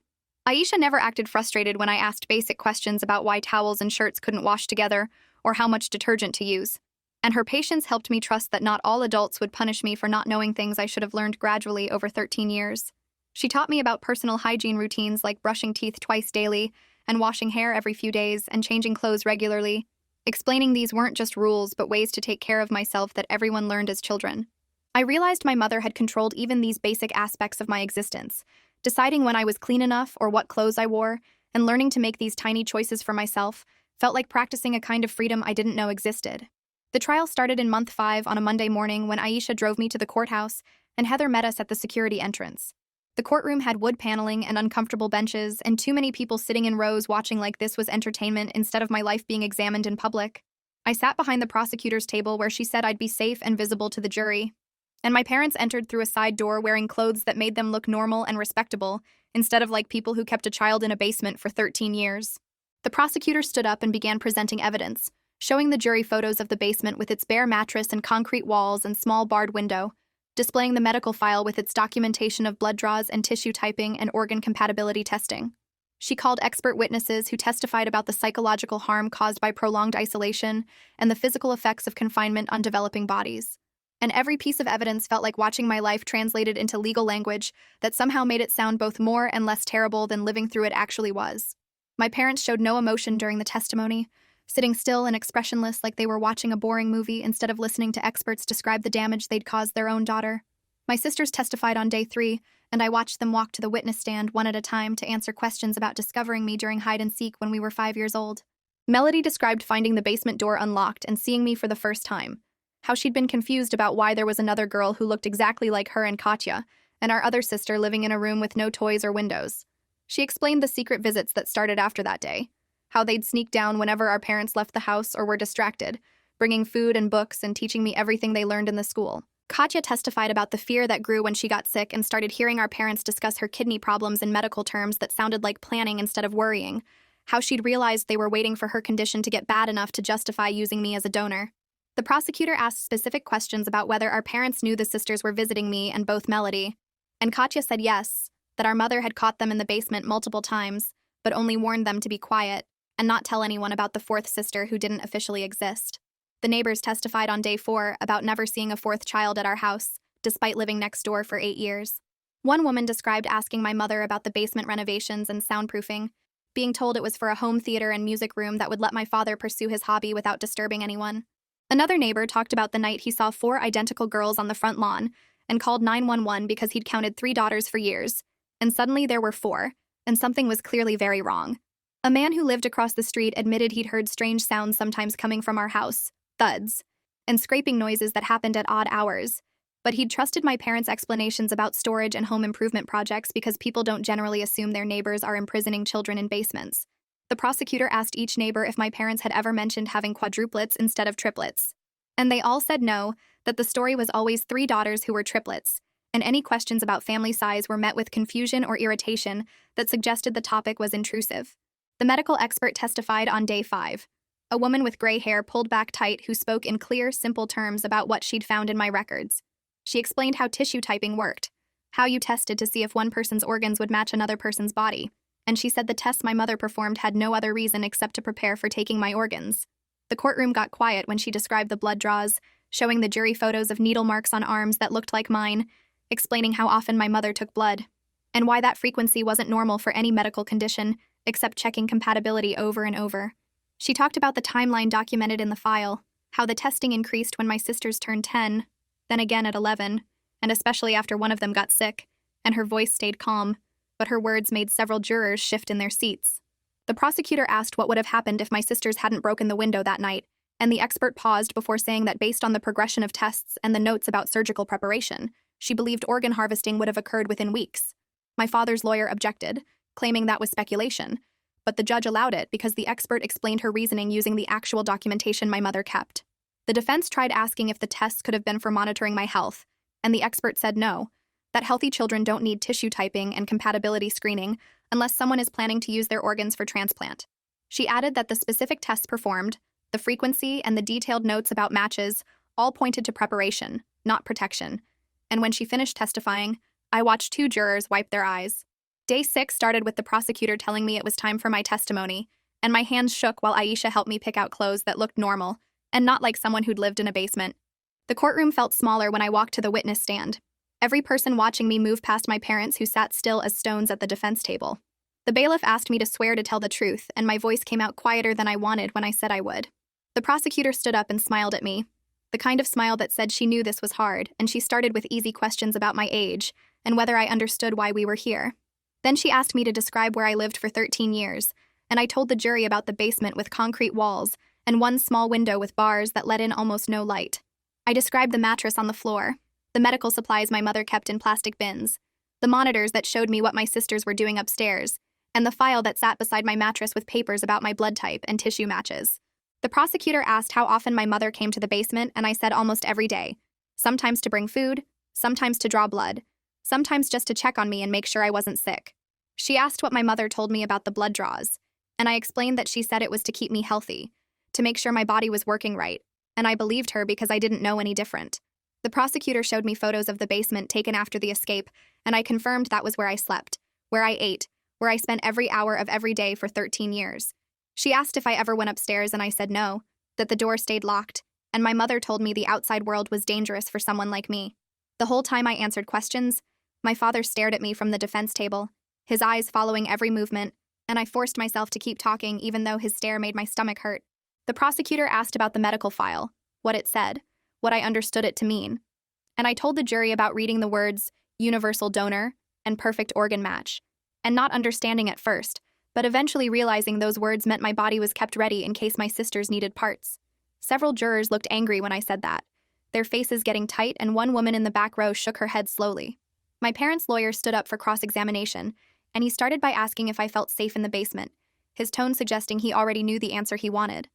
Aisha never acted frustrated when I asked basic questions about why towels and shirts couldn't wash together or how much detergent to use. And her patience helped me trust that not all adults would punish me for not knowing things I should have learned gradually over 13 years. She taught me about personal hygiene routines like brushing teeth twice daily and washing hair every few days and changing clothes regularly, explaining these weren't just rules but ways to take care of myself that everyone learned as children. I realized my mother had controlled even these basic aspects of my existence, deciding when I was clean enough or what clothes I wore, and learning to make these tiny choices for myself felt like practicing a kind of freedom I didn't know existed. The trial started in month 5 on a Monday morning when Aisha drove me to the courthouse and Heather met us at the security entrance. The courtroom had wood paneling and uncomfortable benches, and too many people sitting in rows watching like this was entertainment instead of my life being examined in public. I sat behind the prosecutor's table where she said I'd be safe and visible to the jury. And my parents entered through a side door wearing clothes that made them look normal and respectable, instead of like people who kept a child in a basement for 13 years. The prosecutor stood up and began presenting evidence, showing the jury photos of the basement with its bare mattress and concrete walls and small barred window, displaying the medical file with its documentation of blood draws and tissue typing and organ compatibility testing. She called expert witnesses who testified about the psychological harm caused by prolonged isolation and the physical effects of confinement on developing bodies. And every piece of evidence felt like watching my life translated into legal language that somehow made it sound both more and less terrible than living through it actually was. My parents showed no emotion during the testimony, sitting still and expressionless like they were watching a boring movie instead of listening to experts describe the damage they'd caused their own daughter. My sisters testified on day 3, and I watched them walk to the witness stand one at a time to answer questions about discovering me during hide and seek when we were 5 years old. Melody described finding the basement door unlocked and seeing me for the first time, how she'd been confused about why there was another girl who looked exactly like her and Katya, and our other sister living in a room with no toys or windows. She explained the secret visits that started after that day, how they'd sneak down whenever our parents left the house or were distracted, bringing food and books and teaching me everything they learned in the school. Katya testified about the fear that grew when she got sick and started hearing our parents discuss her kidney problems in medical terms that sounded like planning instead of worrying, how she'd realized they were waiting for her condition to get bad enough to justify using me as a donor. The prosecutor asked specific questions about whether our parents knew the sisters were visiting me and both Melody, and Katya said yes, that our mother had caught them in the basement multiple times, but only warned them to be quiet and not tell anyone about the 4th sister who didn't officially exist. The neighbors testified on day 4 about never seeing a 4th child at our house, despite living next door for 8 years. One woman described asking my mother about the basement renovations and soundproofing, being told it was for a home theater and music room that would let my father pursue his hobby without disturbing anyone. Another neighbor talked about the night he saw 4 identical girls on the front lawn and called 911 because he'd counted 3 daughters for years, and suddenly there were 4, and something was clearly very wrong. A man who lived across the street admitted he'd heard strange sounds sometimes coming from our house, thuds, and scraping noises that happened at odd hours, but he'd trusted my parents' explanations about storage and home improvement projects because people don't generally assume their neighbors are imprisoning children in basements. The prosecutor asked each neighbor if my parents had ever mentioned having quadruplets instead of triplets, and they all said no, that the story was always 3 daughters who were triplets, and any questions about family size were met with confusion or irritation that suggested the topic was intrusive. The medical expert testified on day 5. A woman with gray hair pulled back tight who spoke in clear, simple terms about what she'd found in my records. She explained how tissue typing worked, how you tested to see if one person's organs would match another person's body, and she said the tests my mother performed had no other reason except to prepare for taking my organs. The courtroom got quiet when she described the blood draws, showing the jury photos of needle marks on arms that looked like mine, explaining how often my mother took blood, and why that frequency wasn't normal for any medical condition, except checking compatibility over and over. She talked about the timeline documented in the file, how the testing increased when my sisters turned 10, then again at 11, and especially after one of them got sick, and her voice stayed calm, but her words made several jurors shift in their seats. The prosecutor asked what would have happened if my sisters hadn't broken the window that night, and the expert paused before saying that based on the progression of tests and the notes about surgical preparation, she believed organ harvesting would have occurred within weeks. My father's lawyer objected, claiming that was speculation, but the judge allowed it because the expert explained her reasoning using the actual documentation my mother kept. The defense tried asking if the tests could have been for monitoring my health, and the expert said no, that healthy children don't need tissue typing and compatibility screening unless someone is planning to use their organs for transplant. She added that the specific tests performed, the frequency, and the detailed notes about matches all pointed to preparation, not protection. And when she finished testifying, I watched 2 jurors wipe their eyes. Day 6 started with the prosecutor telling me it was time for my testimony, and my hands shook while Aisha helped me pick out clothes that looked normal, and not like someone who'd lived in a basement. The courtroom felt smaller when I walked to the witness stand. Every person watching me moved past my parents who sat still as stones at the defense table. The bailiff asked me to swear to tell the truth, and my voice came out quieter than I wanted when I said I would. The prosecutor stood up and smiled at me, the kind of smile that said she knew this was hard, and she started with easy questions about my age and whether I understood why we were here. Then she asked me to describe where I lived for 13 years, and I told the jury about the basement with concrete walls and one small window with bars that let in almost no light. I described the mattress on the floor, the medical supplies my mother kept in plastic bins, the monitors that showed me what my sisters were doing upstairs, and the file that sat beside my mattress with papers about my blood type and tissue matches. The prosecutor asked how often my mother came to the basement, and I said almost every day, sometimes to bring food, sometimes to draw blood, sometimes just to check on me and make sure I wasn't sick. She asked what my mother told me about the blood draws, and I explained that she said it was to keep me healthy, to make sure my body was working right, and I believed her because I didn't know any different. The prosecutor showed me photos of the basement taken after the escape, and I confirmed that was where I slept, where I ate, where I spent every hour of every day for 13 years. She asked if I ever went upstairs, and I said no, that the door stayed locked, and my mother told me the outside world was dangerous for someone like me. The whole time I answered questions, my father stared at me from the defense table, his eyes following every movement, and I forced myself to keep talking even though his stare made my stomach hurt. The prosecutor asked about the medical file, what it said, what I understood it to mean, and I told the jury about reading the words universal donor and perfect organ match, and not understanding at first, but eventually realizing those words meant my body was kept ready in case my sisters needed parts. Several jurors looked angry when I said that, their faces getting tight, and one woman in the back row shook her head slowly. My parents' lawyer stood up for cross-examination, and he started by asking if I felt safe in the basement, his tone suggesting he already knew the answer he wanted.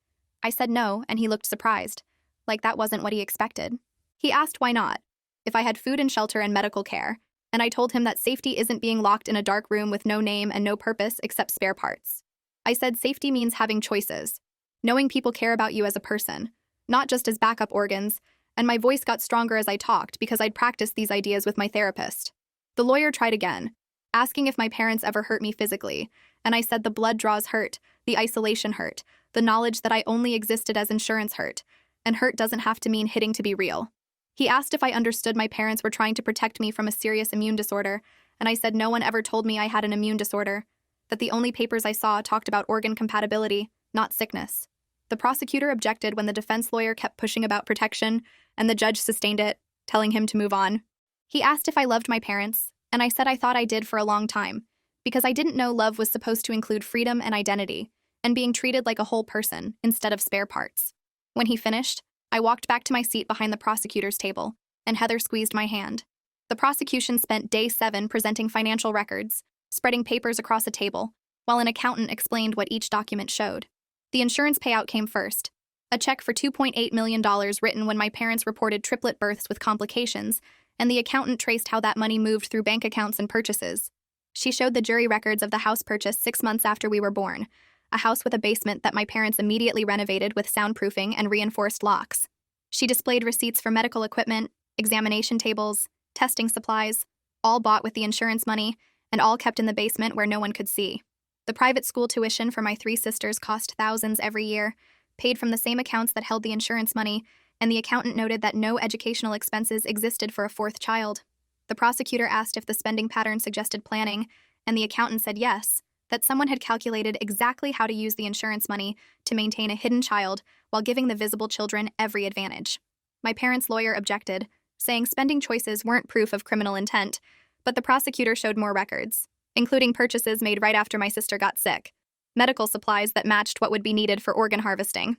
I said no, and he looked surprised, like that wasn't what he expected. He asked why not, if I had food and shelter and medical care, and I told him that safety isn't being locked in a dark room with no name and no purpose except spare parts. I said safety means having choices, knowing people care about you as a person, not just as backup organs, and my voice got stronger as I talked because I'd practiced these ideas with my therapist. The lawyer tried again, asking if my parents ever hurt me physically, and I said the blood draws hurt, the isolation hurt, the knowledge that I only existed as insurance hurt, and hurt doesn't have to mean hitting to be real. He asked if I understood my parents were trying to protect me from a serious immune disorder, and I said no one ever told me I had an immune disorder, that the only papers I saw talked about organ compatibility, not sickness. The prosecutor objected when the defense lawyer kept pushing about protection, and the judge sustained it, telling him to move on. He asked if I loved my parents, and I said I thought I did for a long time, because I didn't know love was supposed to include freedom and identity, and being treated like a whole person instead of spare parts. When he finished, I walked back to my seat behind the prosecutor's table, and Heather squeezed my hand. The prosecution spent day 7 presenting financial records, spreading papers across a table, while an accountant explained what each document showed. The insurance payout came first, a check for $2.8 million written when my parents reported triplet births with complications, and the accountant traced how that money moved through bank accounts and purchases. She showed the jury records of the house purchased 6 months after we were born, a house with a basement that my parents immediately renovated with soundproofing and reinforced locks. She displayed receipts for medical equipment, examination tables, testing supplies, all bought with the insurance money, and all kept in the basement where no one could see. The private school tuition for my 3 sisters cost thousands every year, paid from the same accounts that held the insurance money, and the accountant noted that no educational expenses existed for a 4th child. The prosecutor asked if the spending pattern suggested planning, and the accountant said yes, that someone had calculated exactly how to use the insurance money to maintain a hidden child while giving the visible children every advantage. My parents' lawyer objected, saying spending choices weren't proof of criminal intent, but the prosecutor showed more records, including purchases made right after my sister got sick. medical supplies that matched what would be needed for organ harvesting.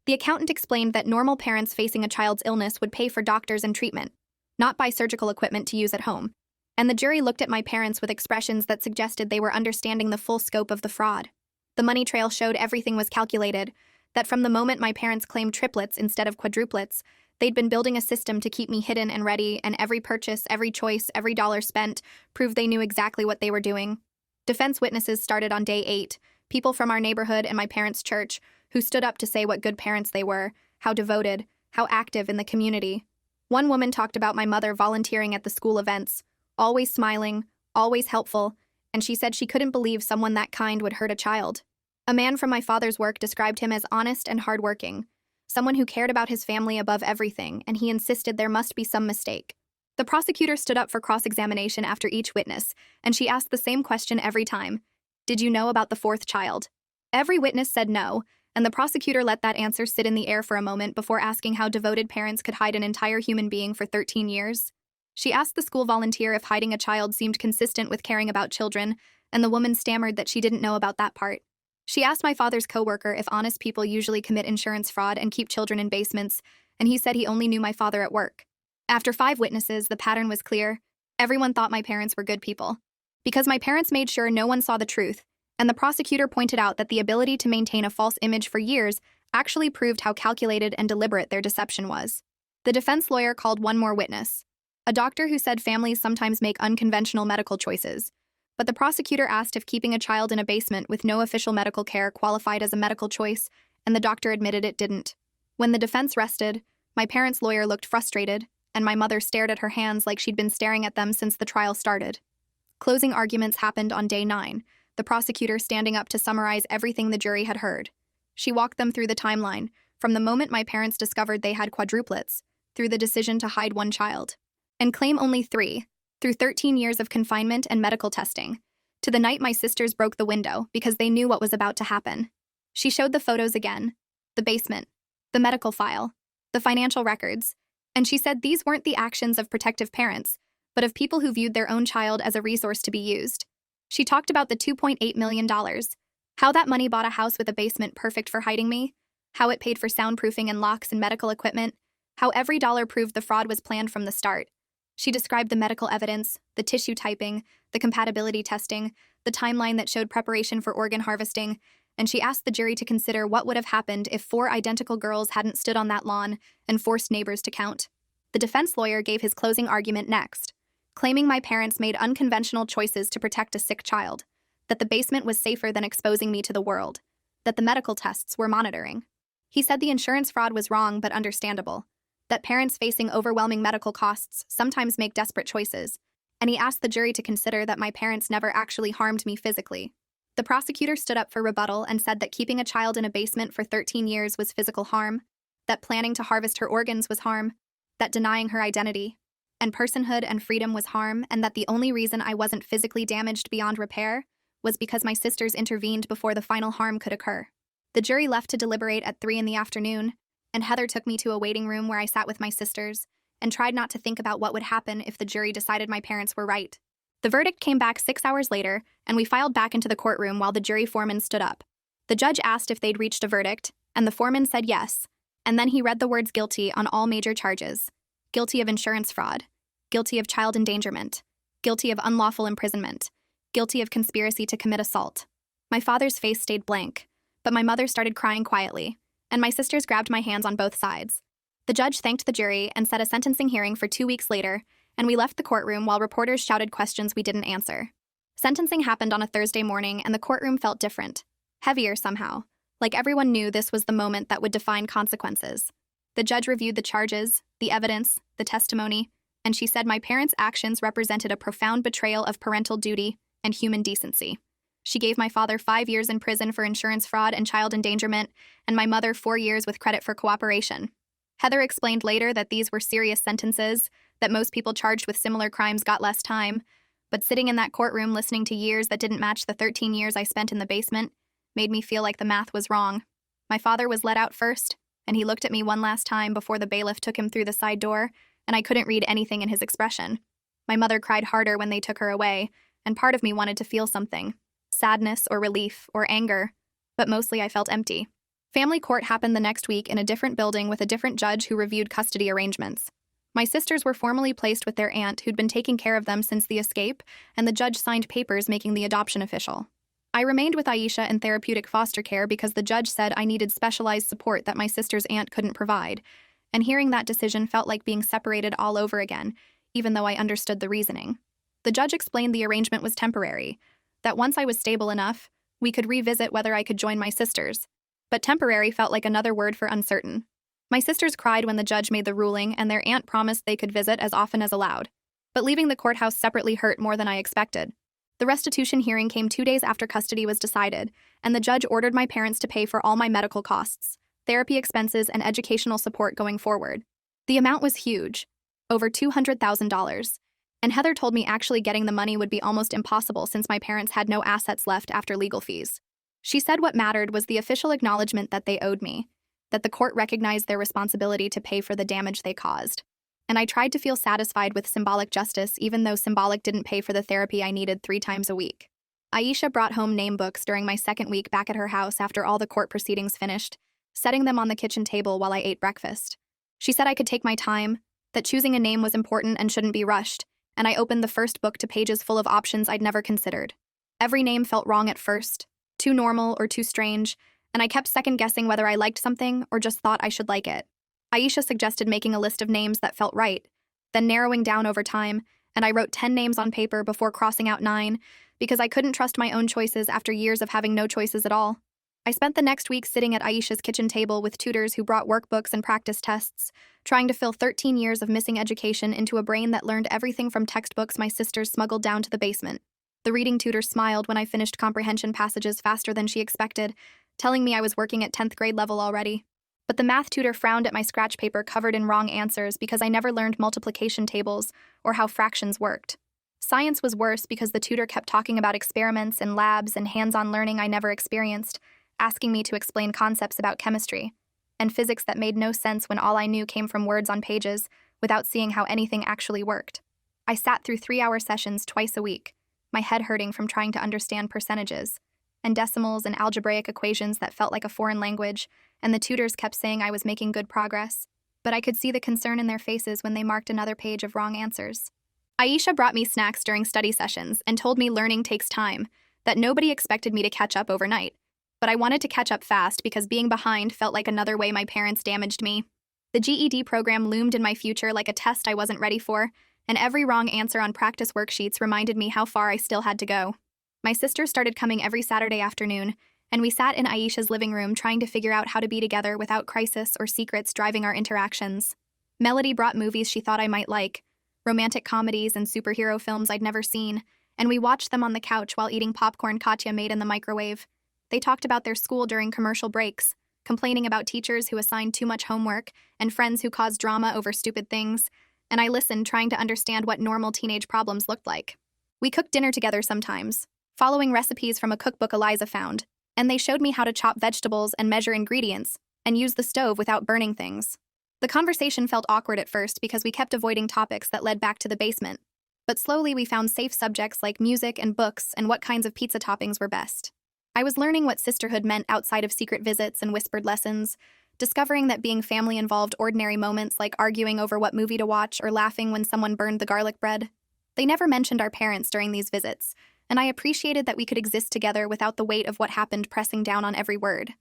The accountant explained that normal parents facing a child's illness would pay for doctors and treatment, not buy surgical equipment to use at home. And the jury looked at my parents with expressions that suggested they were understanding the full scope of the fraud. The money trail showed everything was calculated, that from the moment my parents claimed triplets instead of quadruplets, they'd been building a system to keep me hidden and ready, and every purchase, every choice, every dollar spent proved they knew exactly what they were doing. Defense witnesses started on day 8, people from our neighborhood and my parents' church, who stood up to say what good parents they were, how devoted, how active in the community. One woman talked about my mother volunteering at the school events, always smiling, always helpful, and she said she couldn't believe someone that kind would hurt a child. A man from my father's work described him as honest and hardworking, someone who cared about his family above everything, and he insisted there must be some mistake. The prosecutor stood up for cross-examination after each witness, and she asked the same question every time. Did you know about the 4th child? Every witness said no, and the prosecutor let that answer sit in the air for a moment before asking how devoted parents could hide an entire human being for 13 years. She asked the school volunteer if hiding a child seemed consistent with caring about children, and the woman stammered that she didn't know about that part. She asked my father's coworker if honest people usually commit insurance fraud and keep children in basements, and he said he only knew my father at work. After 5 witnesses, the pattern was clear. Everyone thought my parents were good people. Because my parents made sure no one saw the truth, and the prosecutor pointed out that the ability to maintain a false image for years actually proved how calculated and deliberate their deception was. The defense lawyer called one more witness, a doctor who said families sometimes make unconventional medical choices, but the prosecutor asked if keeping a child in a basement with no official medical care qualified as a medical choice, and the doctor admitted it didn't. When the defense rested, my parents' lawyer looked frustrated, and my mother stared at her hands like she'd been staring at them since the trial started. Closing arguments happened on day 9, the prosecutor standing up to summarize everything the jury had heard. She walked them through the timeline, from the moment my parents discovered they had quadruplets, through the decision to hide one child, and claim only 3, through 13 years of confinement and medical testing, to the night my sisters broke the window because they knew what was about to happen. She showed the photos again, the basement, the medical file, the financial records, and she said these weren't the actions of protective parents, but of people who viewed their own child as a resource to be used. She talked about the $2.8 million, how that money bought a house with a basement perfect for hiding me, how it paid for soundproofing and locks and medical equipment, how every dollar proved the fraud was planned from the start. She described the medical evidence, the tissue typing, the compatibility testing, the timeline that showed preparation for organ harvesting, and she asked the jury to consider what would have happened if 4 identical girls hadn't stood on that lawn and forced neighbors to count. The defense lawyer gave his closing argument next, claiming my parents made unconventional choices to protect a sick child, that the basement was safer than exposing me to the world, that the medical tests were monitoring. He said the insurance fraud was wrong but understandable, that parents facing overwhelming medical costs sometimes make desperate choices, and he asked the jury to consider that my parents never actually harmed me physically. The prosecutor stood up for rebuttal and said that keeping a child in a basement for 13 years was physical harm, that planning to harvest her organs was harm, that denying her identity and personhood and freedom was harm, and that the only reason I wasn't physically damaged beyond repair was because my sisters intervened before the final harm could occur. The jury left to deliberate at 3 in the afternoon, and Heather took me to a waiting room where I sat with my sisters and tried not to think about what would happen if the jury decided my parents were right. The verdict came back 6 hours later, and we filed back into the courtroom while the jury foreman stood up. The judge asked if they'd reached a verdict, and the foreman said yes, and then he read the words guilty on all major charges. Guilty of insurance fraud, guilty of child endangerment, guilty of unlawful imprisonment, guilty of conspiracy to commit assault. My father's face stayed blank, but my mother started crying quietly, and my sisters grabbed my hands on both sides. The judge thanked the jury and set a sentencing hearing for 2 weeks later, and we left the courtroom while reporters shouted questions we didn't answer. Sentencing happened on a Thursday morning, and the courtroom felt different, heavier somehow, like everyone knew this was the moment that would define consequences. The judge reviewed the charges, the evidence, the testimony, and she said my parents' actions represented a profound betrayal of parental duty and human decency. She gave my father 5 years in prison for insurance fraud and child endangerment, and my mother 4 years with credit for cooperation. Heather explained later that these were serious sentences, that most people charged with similar crimes got less time, but sitting in that courtroom listening to years that didn't match the 13 years I spent in the basement made me feel like the math was wrong. My father was let out first, and he looked at me one last time before the bailiff took him through the side door, and I couldn't read anything in his expression. My mother cried harder when they took her away, and part of me wanted to feel something sadness or relief or anger, but mostly I felt empty. Family court happened the next week in a different building with a different judge who reviewed custody arrangements. My sisters were formally placed with their aunt who'd been taking care of them since the escape, and the judge signed papers making the adoption official. I remained with Aisha in therapeutic foster care because the judge said I needed specialized support that my sister's aunt couldn't provide, and hearing that decision felt like being separated all over again, even though I understood the reasoning. The judge explained the arrangement was temporary, that once I was stable enough, we could revisit whether I could join my sisters. But temporary felt like another word for uncertain. My sisters cried when the judge made the ruling, and their aunt promised they could visit as often as allowed. But leaving the courthouse separately hurt more than I expected. The restitution hearing came 2 days after custody was decided, and the judge ordered my parents to pay for all my medical costs, therapy expenses, and educational support going forward. The amount was huge, over $200,000, and Heather told me actually getting the money would be almost impossible since my parents had no assets left after legal fees. She said what mattered was the official acknowledgement that they owed me, that the court recognized their responsibility to pay for the damage they caused. And I tried to feel satisfied with symbolic justice, even though symbolic didn't pay for the therapy I needed 3 times a week. Aisha brought home name books during my second week back at her house after all the court proceedings finished, setting them on the kitchen table while I ate breakfast. She said I could take my time, that choosing a name was important and shouldn't be rushed, and I opened the first book to pages full of options I'd never considered. Every name felt wrong at first, too normal or too strange, and I kept second-guessing whether I liked something or just thought I should like it. Aisha suggested making a list of names that felt right, then narrowing down over time, and I wrote 10 names on paper before crossing out 9, because I couldn't trust my own choices after years of having no choices at all. I spent the next week sitting at Aisha's kitchen table with tutors who brought workbooks and practice tests, trying to fill 13 years of missing education into a brain that learned everything from textbooks my sisters smuggled down to the basement. The reading tutor smiled when I finished comprehension passages faster than she expected, telling me I was working at 10th grade level already. But the math tutor frowned at my scratch paper covered in wrong answers because I never learned multiplication tables or how fractions worked. Science was worse because the tutor kept talking about experiments and labs and hands-on learning I never experienced, asking me to explain concepts about chemistry, and physics that made no sense when all I knew came from words on pages without seeing how anything actually worked. I sat through 3-hour sessions twice a week, my head hurting from trying to understand percentages, and decimals and algebraic equations that felt like a foreign language, and the tutors kept saying I was making good progress, but I could see the concern in their faces when they marked another page of wrong answers. Aisha brought me snacks during study sessions and told me learning takes time, that nobody expected me to catch up overnight. But I wanted to catch up fast because being behind felt like another way my parents damaged me. The GED program loomed in my future like a test I wasn't ready for, and every wrong answer on practice worksheets reminded me how far I still had to go. My sister started coming every Saturday afternoon, and we sat in Aisha's living room trying to figure out how to be together without crisis or secrets driving our interactions. Melody brought movies she thought I might like, romantic comedies and superhero films I'd never seen, and we watched them on the couch while eating popcorn Katya made in the microwave. They talked about their school during commercial breaks, complaining about teachers who assigned too much homework and friends who caused drama over stupid things, and I listened trying to understand what normal teenage problems looked like. We cooked dinner together sometimes, following recipes from a cookbook Eliza found, and they showed me how to chop vegetables and measure ingredients, and use the stove without burning things. The conversation felt awkward at first because we kept avoiding topics that led back to the basement, but slowly we found safe subjects like music and books and what kinds of pizza toppings were best. I was learning what sisterhood meant outside of secret visits and whispered lessons, discovering that being family involved ordinary moments like arguing over what movie to watch or laughing when someone burned the garlic bread. They never mentioned our parents during these visits, and I appreciated that we could exist together without the weight of what happened pressing down on every word.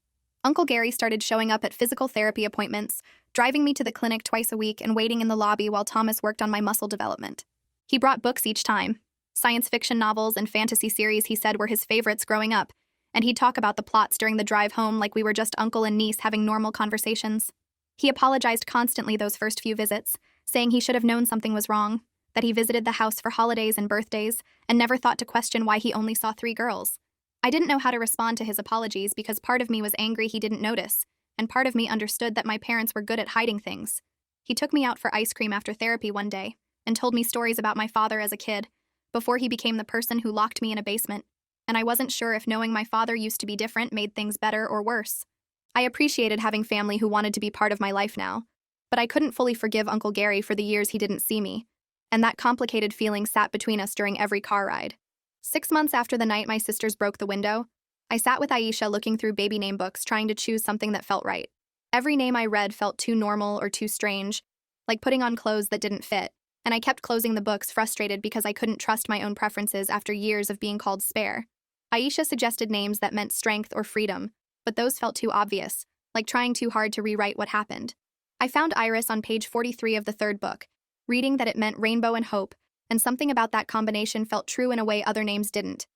Uncle Gary started showing up at physical therapy appointments, driving me to the clinic twice a week and waiting in the lobby while Thomas worked on my muscle development. He brought books each time, science fiction novels and fantasy series he said were his favorites growing up, and he'd talk about the plots during the drive home like we were just uncle and niece having normal conversations. He apologized constantly those first few visits, saying he should have known something was wrong, that he visited the house for holidays and birthdays and never thought to question why he only saw 3 girls. I didn't know how to respond to his apologies because part of me was angry he didn't notice, and part of me understood that my parents were good at hiding things. He took me out for ice cream after therapy one day and told me stories about my father as a kid, before he became the person who locked me in a basement, and I wasn't sure if knowing my father used to be different made things better or worse. I appreciated having family who wanted to be part of my life now, but I couldn't fully forgive Uncle Gary for the years he didn't see me, and that complicated feeling sat between us during every car ride. 6 months after the night my sisters broke the window, I sat with Aisha looking through baby name books trying to choose something that felt right. Every name I read felt too normal or too strange, like putting on clothes that didn't fit, and I kept closing the books frustrated because I couldn't trust my own preferences after years of being called spare. Aisha suggested names that meant strength or freedom, but those felt too obvious, like trying too hard to rewrite what happened. I found Iris on page 43 of the third book, reading that it meant rainbow and hope, and something about that combination felt true in a way other names didn't.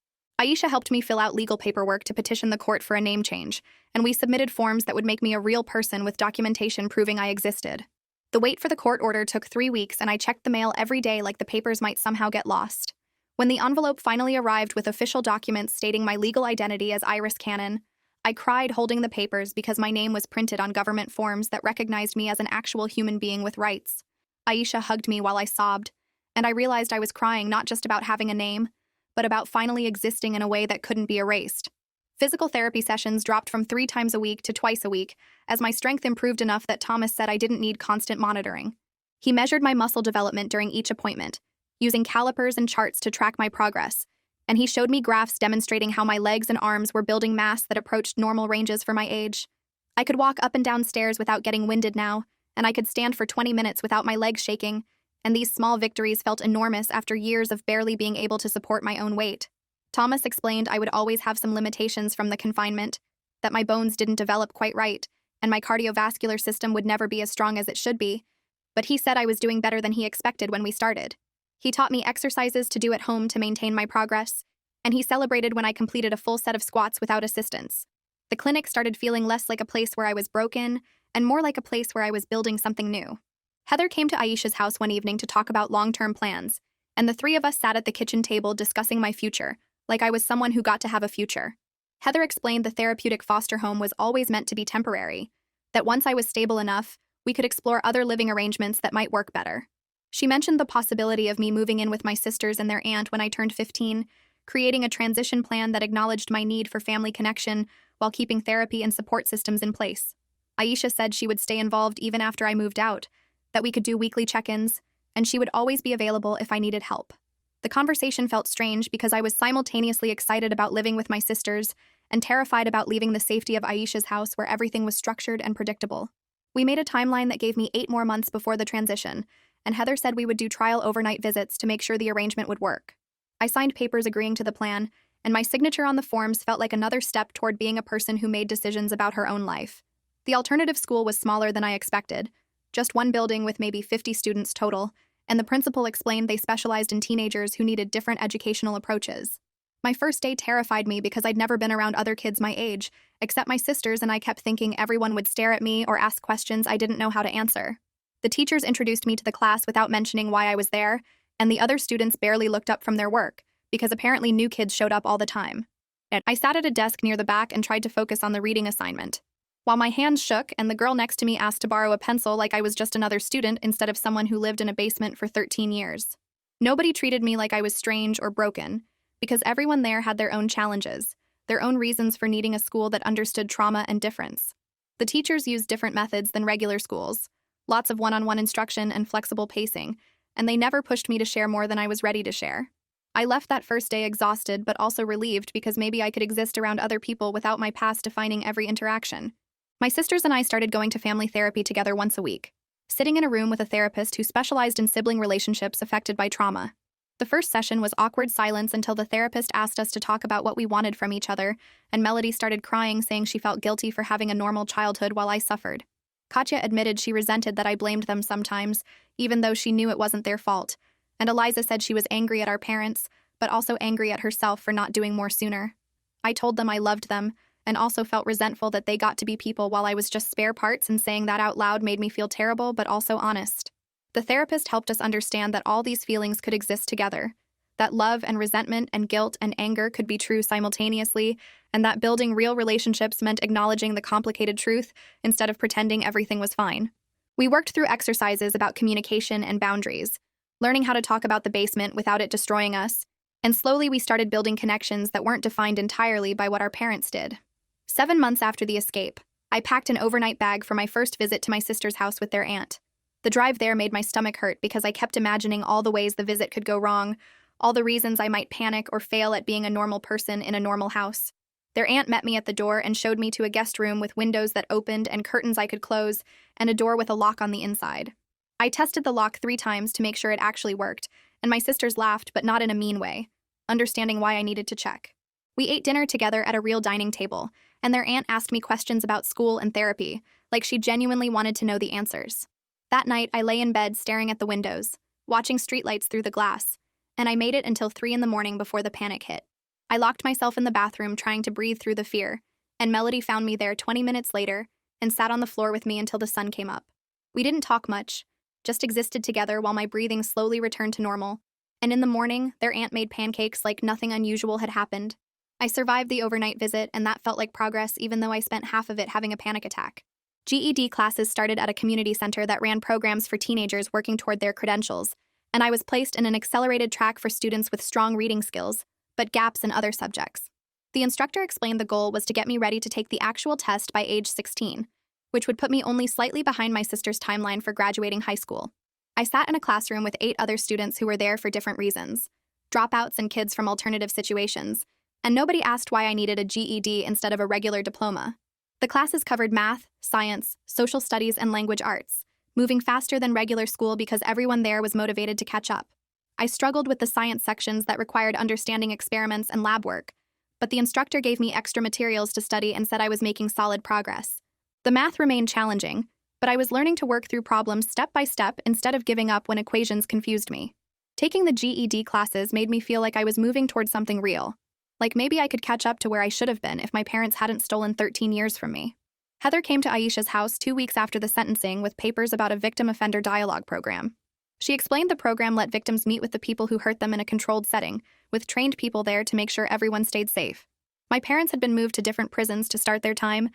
Aisha helped me fill out legal paperwork to petition the court for a name change, and we submitted forms that would make me a real person with documentation proving I existed. The wait for the court order took 3 weeks, and I checked the mail every day like the papers might somehow get lost. When the envelope finally arrived with official documents stating my legal identity as Iris Cannon, I cried holding the papers because my name was printed on government forms that recognized me as an actual human being with rights. Aisha hugged me while I sobbed, and I realized I was crying not just about having a name, but about finally existing in a way that couldn't be erased. Physical therapy sessions dropped from 3 times a week to twice a week, as my strength improved enough that Thomas said I didn't need constant monitoring. He measured my muscle development during each appointment, using calipers and charts to track my progress, and he showed me graphs demonstrating how my legs and arms were building mass that approached normal ranges for my age. I could walk up and down stairs without getting winded now, and I could stand for 20 minutes without my legs shaking, and these small victories felt enormous after years of barely being able to support my own weight. Thomas explained I would always have some limitations from the confinement, that my bones didn't develop quite right, and my cardiovascular system would never be as strong as it should be, but he said I was doing better than he expected when we started. He taught me exercises to do at home to maintain my progress, and he celebrated when I completed a full set of squats without assistance. The clinic started feeling less like a place where I was broken, and more like a place where I was building something new. Heather came to Aisha's house one evening to talk about long-term plans, and the 3 of us sat at the kitchen table discussing my future, like I was someone who got to have a future. Heather explained the therapeutic foster home was always meant to be temporary, that once I was stable enough, we could explore other living arrangements that might work better. She mentioned the possibility of me moving in with my sisters and their aunt when I turned 15, creating a transition plan that acknowledged my need for family connection while keeping therapy and support systems in place. Aisha said she would stay involved even after I moved out, that we could do weekly check-ins, and she would always be available if I needed help. The conversation felt strange because I was simultaneously excited about living with my sisters and terrified about leaving the safety of Aisha's house where everything was structured and predictable. We made a timeline that gave me 8 more months before the transition, and Heather said we would do trial overnight visits to make sure the arrangement would work. I signed papers agreeing to the plan, and my signature on the forms felt like another step toward being a person who made decisions about her own life. The alternative school was smaller than I expected, just one building with maybe 50 students total, and the principal explained they specialized in teenagers who needed different educational approaches. My first day terrified me because I'd never been around other kids my age, except my sisters, and I kept thinking everyone would stare at me or ask questions I didn't know how to answer. The teachers introduced me to the class without mentioning why I was there, and the other students barely looked up from their work, because apparently new kids showed up all the time. I sat at a desk near the back and tried to focus on the reading assignment, while my hands shook and the girl next to me asked to borrow a pencil like I was just another student instead of someone who lived in a basement for 13 years. Nobody treated me like I was strange or broken, because everyone there had their own challenges, their own reasons for needing a school that understood trauma and difference. The teachers used different methods than regular schools, lots of one-on-one instruction and flexible pacing, and they never pushed me to share more than I was ready to share. I left that first day exhausted but also relieved because maybe I could exist around other people without my past defining every interaction. My sisters and I started going to family therapy together once a week, sitting in a room with a therapist who specialized in sibling relationships affected by trauma. The first session was awkward silence until the therapist asked us to talk about what we wanted from each other, and Melody started crying, saying she felt guilty for having a normal childhood while I suffered. Katya admitted she resented that I blamed them sometimes, even though she knew it wasn't their fault, and Eliza said she was angry at our parents, but also angry at herself for not doing more sooner. I told them I loved them, and also felt resentful that they got to be people while I was just spare parts, and saying that out loud made me feel terrible but also honest. The therapist helped us understand that all these feelings could exist together, that love and resentment and guilt and anger could be true simultaneously, and that building real relationships meant acknowledging the complicated truth instead of pretending everything was fine. We worked through exercises about communication and boundaries, learning how to talk about the basement without it destroying us, and slowly we started building connections that weren't defined entirely by what our parents did. 7 months after the escape, I packed an overnight bag for my first visit to my sister's house with their aunt. The drive there made my stomach hurt because I kept imagining all the ways the visit could go wrong, all the reasons I might panic or fail at being a normal person in a normal house. Their aunt met me at the door and showed me to a guest room with windows that opened and curtains I could close, and a door with a lock on the inside. I tested the lock 3 times to make sure it actually worked, and my sisters laughed, but not in a mean way, understanding why I needed to check. We ate dinner together at a real dining table, and their aunt asked me questions about school and therapy, like she genuinely wanted to know the answers. That night, I lay in bed staring at the windows, watching streetlights through the glass, and I made it until 3 in the morning before the panic hit. I locked myself in the bathroom trying to breathe through the fear, and Melody found me there 20 minutes later and sat on the floor with me until the sun came up. We didn't talk much, just existed together while my breathing slowly returned to normal, and in the morning, their aunt made pancakes like nothing unusual had happened. I survived the overnight visit, and that felt like progress even though I spent half of it having a panic attack. GED classes started at a community center that ran programs for teenagers working toward their credentials, and I was placed in an accelerated track for students with strong reading skills, but gaps in other subjects. The instructor explained the goal was to get me ready to take the actual test by age 16, which would put me only slightly behind my sister's timeline for graduating high school. I sat in a classroom with 8 other students who were there for different reasons, dropouts and kids from alternative situations, and nobody asked why I needed a GED instead of a regular diploma. The classes covered math, science, social studies, and language arts, moving faster than regular school because everyone there was motivated to catch up. I struggled with the science sections that required understanding experiments and lab work, but the instructor gave me extra materials to study and said I was making solid progress. The math remained challenging, but I was learning to work through problems step by step instead of giving up when equations confused me. Taking the GED classes made me feel like I was moving towards something real, like maybe I could catch up to where I should have been if my parents hadn't stolen 13 years from me. Heather came to Aisha's house 2 weeks after the sentencing with papers about a victim-offender dialogue program. She explained the program let victims meet with the people who hurt them in a controlled setting, with trained people there to make sure everyone stayed safe. My parents had been moved to different prisons to start their time,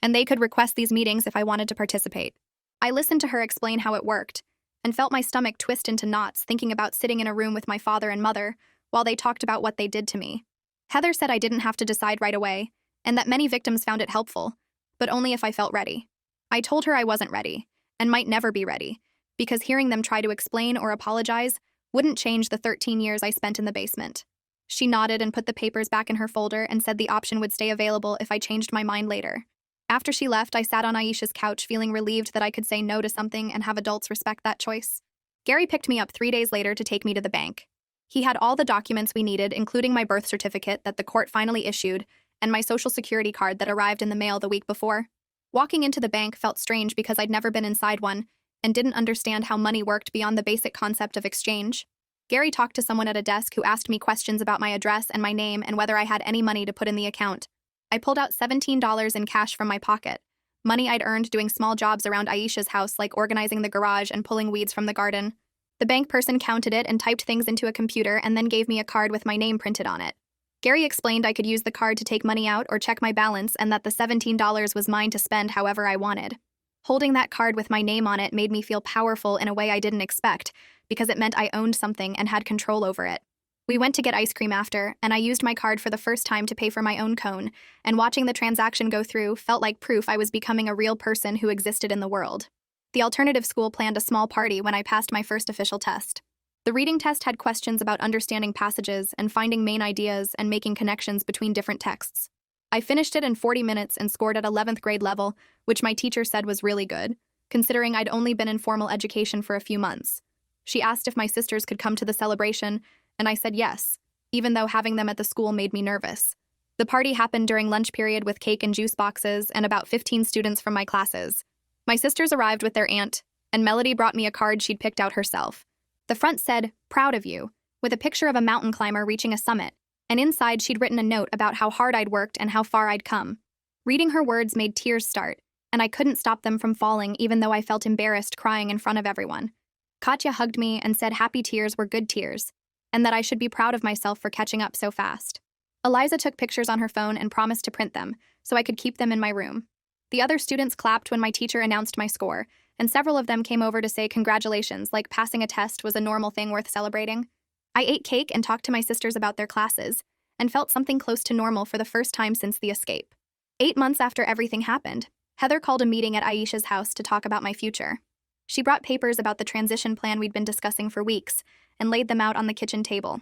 and they could request these meetings if I wanted to participate. I listened to her explain how it worked, and felt my stomach twist into knots thinking about sitting in a room with my father and mother while they talked about what they did to me. Heather said I didn't have to decide right away, and that many victims found it helpful, but only if I felt ready. I told her I wasn't ready, and might never be ready, because hearing them try to explain or apologize wouldn't change the 13 years I spent in the basement. She nodded and put the papers back in her folder and said the option would stay available if I changed my mind later. After she left, I sat on Aisha's couch feeling relieved that I could say no to something and have adults respect that choice. Gary picked me up 3 days later to take me to the bank. He had all the documents we needed, including my birth certificate that the court finally issued and my social security card that arrived in the mail the week before. Walking into the bank felt strange because I'd never been inside one and didn't understand how money worked beyond the basic concept of exchange. Gary talked to someone at a desk who asked me questions about my address and my name and whether I had any money to put in the account. I pulled out $17 in cash from my pocket, money I'd earned doing small jobs around Aisha's house like organizing the garage and pulling weeds from the garden. The bank person counted it and typed things into a computer and then gave me a card with my name printed on it. Gary explained I could use the card to take money out or check my balance and that the $17 was mine to spend however I wanted. Holding that card with my name on it made me feel powerful in a way I didn't expect, because it meant I owned something and had control over it. We went to get ice cream after, and I used my card for the first time to pay for my own cone, and watching the transaction go through felt like proof I was becoming a real person who existed in the world. The alternative school planned a small party when I passed my first official test. The reading test had questions about understanding passages and finding main ideas and making connections between different texts. I finished it in 40 minutes and scored at 11th grade level, which my teacher said was really good, considering I'd only been in formal education for a few months. She asked if my sisters could come to the celebration, and I said yes, even though having them at the school made me nervous. The party happened during lunch period with cake and juice boxes and about 15 students from my classes. My sisters arrived with their aunt, and Melody brought me a card she'd picked out herself. The front said, "Proud of you," with a picture of a mountain climber reaching a summit, and inside she'd written a note about how hard I'd worked and how far I'd come. Reading her words made tears start, and I couldn't stop them from falling even though I felt embarrassed crying in front of everyone. Katya hugged me and said happy tears were good tears, and that I should be proud of myself for catching up so fast. Eliza took pictures on her phone and promised to print them, so I could keep them in my room. The other students clapped when my teacher announced my score, and several of them came over to say congratulations, like passing a test was a normal thing worth celebrating. I ate cake and talked to my sisters about their classes, and felt something close to normal for the first time since the escape. 8 months after everything happened, Heather called a meeting at Aisha's house to talk about my future. She brought papers about the transition plan we'd been discussing for weeks, and laid them out on the kitchen table.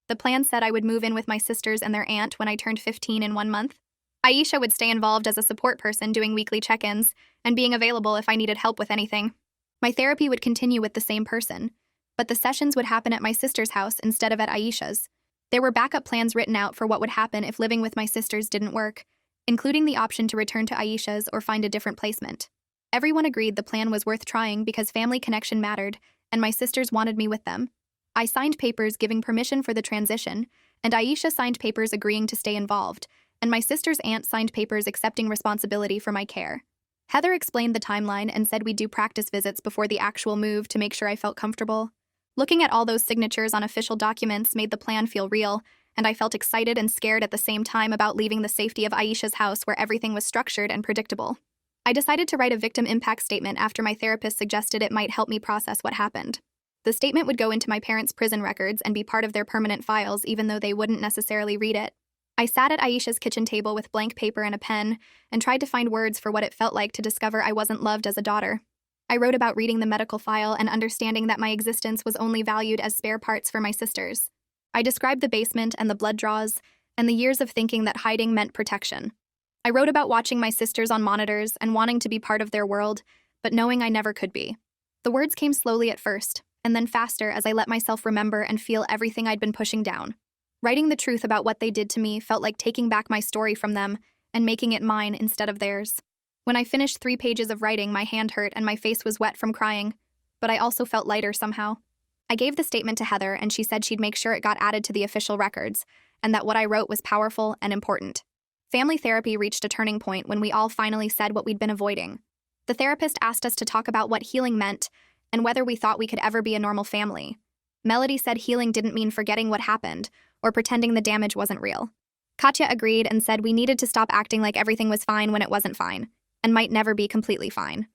The plan said I would move in with my sisters and their aunt when I turned 15 in 1 month. Aisha would stay involved as a support person doing weekly check-ins and being available if I needed help with anything. My therapy would continue with the same person, but the sessions would happen at my sister's house instead of at Aisha's. There were backup plans written out for what would happen if living with my sisters didn't work, including the option to return to Aisha's or find a different placement. Everyone agreed the plan was worth trying because family connection mattered, and my sisters wanted me with them. I signed papers giving permission for the transition, and Aisha signed papers agreeing to stay involved, and my sister's aunt signed papers accepting responsibility for my care. Heather explained the timeline and said we'd do practice visits before the actual move to make sure I felt comfortable. Looking at all those signatures on official documents made the plan feel real, and I felt excited and scared at the same time about leaving the safety of Aisha's house where everything was structured and predictable. I decided to write a victim impact statement after my therapist suggested it might help me process what happened. The statement would go into my parents' prison records and be part of their permanent files even though they wouldn't necessarily read it. I sat at Aisha's kitchen table with blank paper and a pen and tried to find words for what it felt like to discover I wasn't loved as a daughter. I wrote about reading the medical file and understanding that my existence was only valued as spare parts for my sisters. I described the basement and the blood draws and the years of thinking that hiding meant protection. I wrote about watching my sisters on monitors and wanting to be part of their world, but knowing I never could be. The words came slowly at first, and then faster as I let myself remember and feel everything I'd been pushing down. Writing the truth about what they did to me felt like taking back my story from them and making it mine instead of theirs. When I finished 3 pages of writing, my hand hurt and my face was wet from crying, but I also felt lighter somehow. I gave the statement to Heather, and she said she'd make sure it got added to the official records, and that what I wrote was powerful and important. Family therapy reached a turning point when we all finally said what we'd been avoiding. The therapist asked us to talk about what healing meant and whether we thought we could ever be a normal family. Melody said healing didn't mean forgetting what happened or pretending the damage wasn't real. Katya agreed and said we needed to stop acting like everything was fine when it wasn't fine, and might never be completely fine.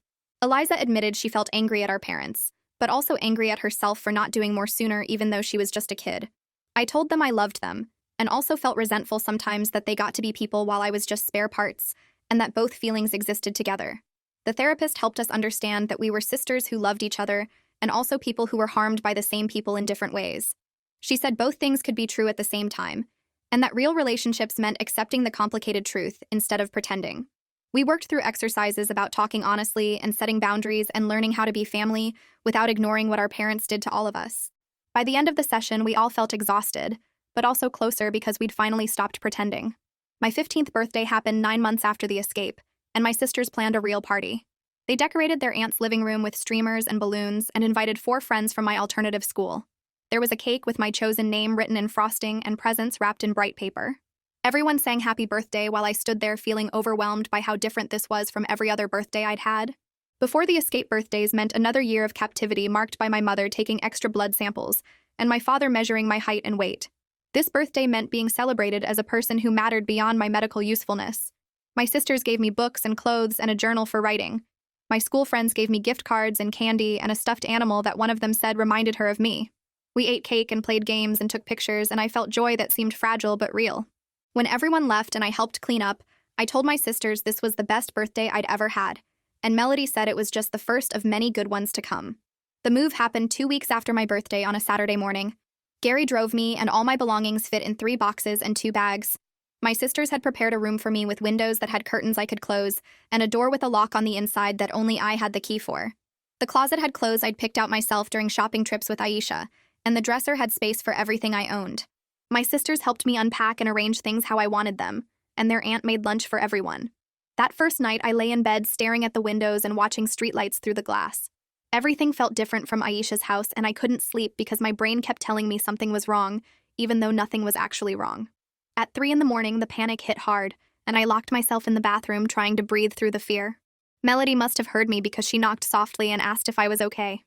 Eliza admitted she felt angry at our parents, but also angry at herself for not doing more sooner even though she was just a kid. I told them I loved them, and also felt resentful sometimes that they got to be people while I was just spare parts, and that both feelings existed together. The therapist helped us understand that we were sisters who loved each other, and also people who were harmed by the same people in different ways. She said both things could be true at the same time, and that real relationships meant accepting the complicated truth instead of pretending. We worked through exercises about talking honestly and setting boundaries and learning how to be family without ignoring what our parents did to all of us. By the end of the session, we all felt exhausted, but also closer because we'd finally stopped pretending. My 15th birthday happened 9 months after the escape, and my sisters planned a real party. They decorated their aunt's living room with streamers and balloons and invited 4 friends from my alternative school. There was a cake with my chosen name written in frosting and presents wrapped in bright paper. Everyone sang happy birthday while I stood there feeling overwhelmed by how different this was from every other birthday I'd had. Before the escape birthdays meant another year of captivity marked by my mother taking extra blood samples and my father measuring my height and weight. This birthday meant being celebrated as a person who mattered beyond my medical usefulness. My sisters gave me books and clothes and a journal for writing. My school friends gave me gift cards and candy and a stuffed animal that one of them said reminded her of me. We ate cake and played games and took pictures, and I felt joy that seemed fragile but real. When everyone left and I helped clean up, I told my sisters this was the best birthday I'd ever had, and Melody said it was just the first of many good ones to come. The move happened 2 weeks after my birthday on a Saturday morning. Gary drove me, and all my belongings fit in 3 boxes and 2 bags. My sisters had prepared a room for me with windows that had curtains I could close, and a door with a lock on the inside that only I had the key for. The closet had clothes I'd picked out myself during shopping trips with Aisha, and the dresser had space for everything I owned. My sisters helped me unpack and arrange things how I wanted them, and their aunt made lunch for everyone. That first night, I lay in bed staring at the windows and watching streetlights through the glass. Everything felt different from Aisha's house, and I couldn't sleep because my brain kept telling me something was wrong, even though nothing was actually wrong. At 3 a.m, the panic hit hard, and I locked myself in the bathroom trying to breathe through the fear. Melody must have heard me because she knocked softly and asked if I was okay.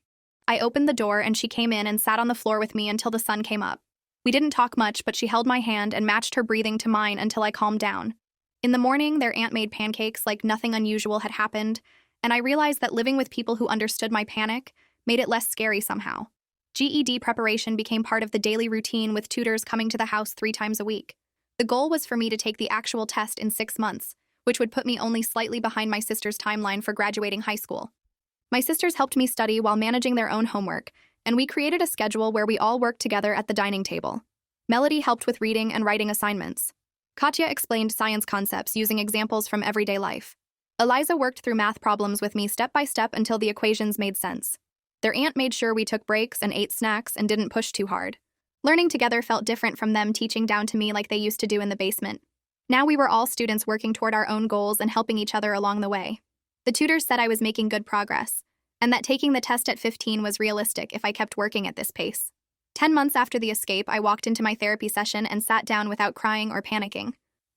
I opened the door and she came in and sat on the floor with me until the sun came up. We didn't talk much, but she held my hand and matched her breathing to mine until I calmed down. In the morning, their aunt made pancakes like nothing unusual had happened, and I realized that living with people who understood my panic made it less scary somehow. GED preparation became part of the daily routine with tutors coming to the house 3 times a week. The goal was for me to take the actual test in 6 months, which would put me only slightly behind my sister's timeline for graduating high school. My sisters helped me study while managing their own homework, and we created a schedule where we all worked together at the dining table. Melody helped with reading and writing assignments. Katya explained science concepts using examples from everyday life. Eliza worked through math problems with me step by step until the equations made sense. Their aunt made sure we took breaks and ate snacks and didn't push too hard. Learning together felt different from them teaching down to me like they used to do in the basement. Now we were all students working toward our own goals and helping each other along the way. The tutors said I was making good progress, and that taking the test at 15 was realistic if I kept working at this pace. 10 months after the escape, I walked into my therapy session and sat down without crying or panicking.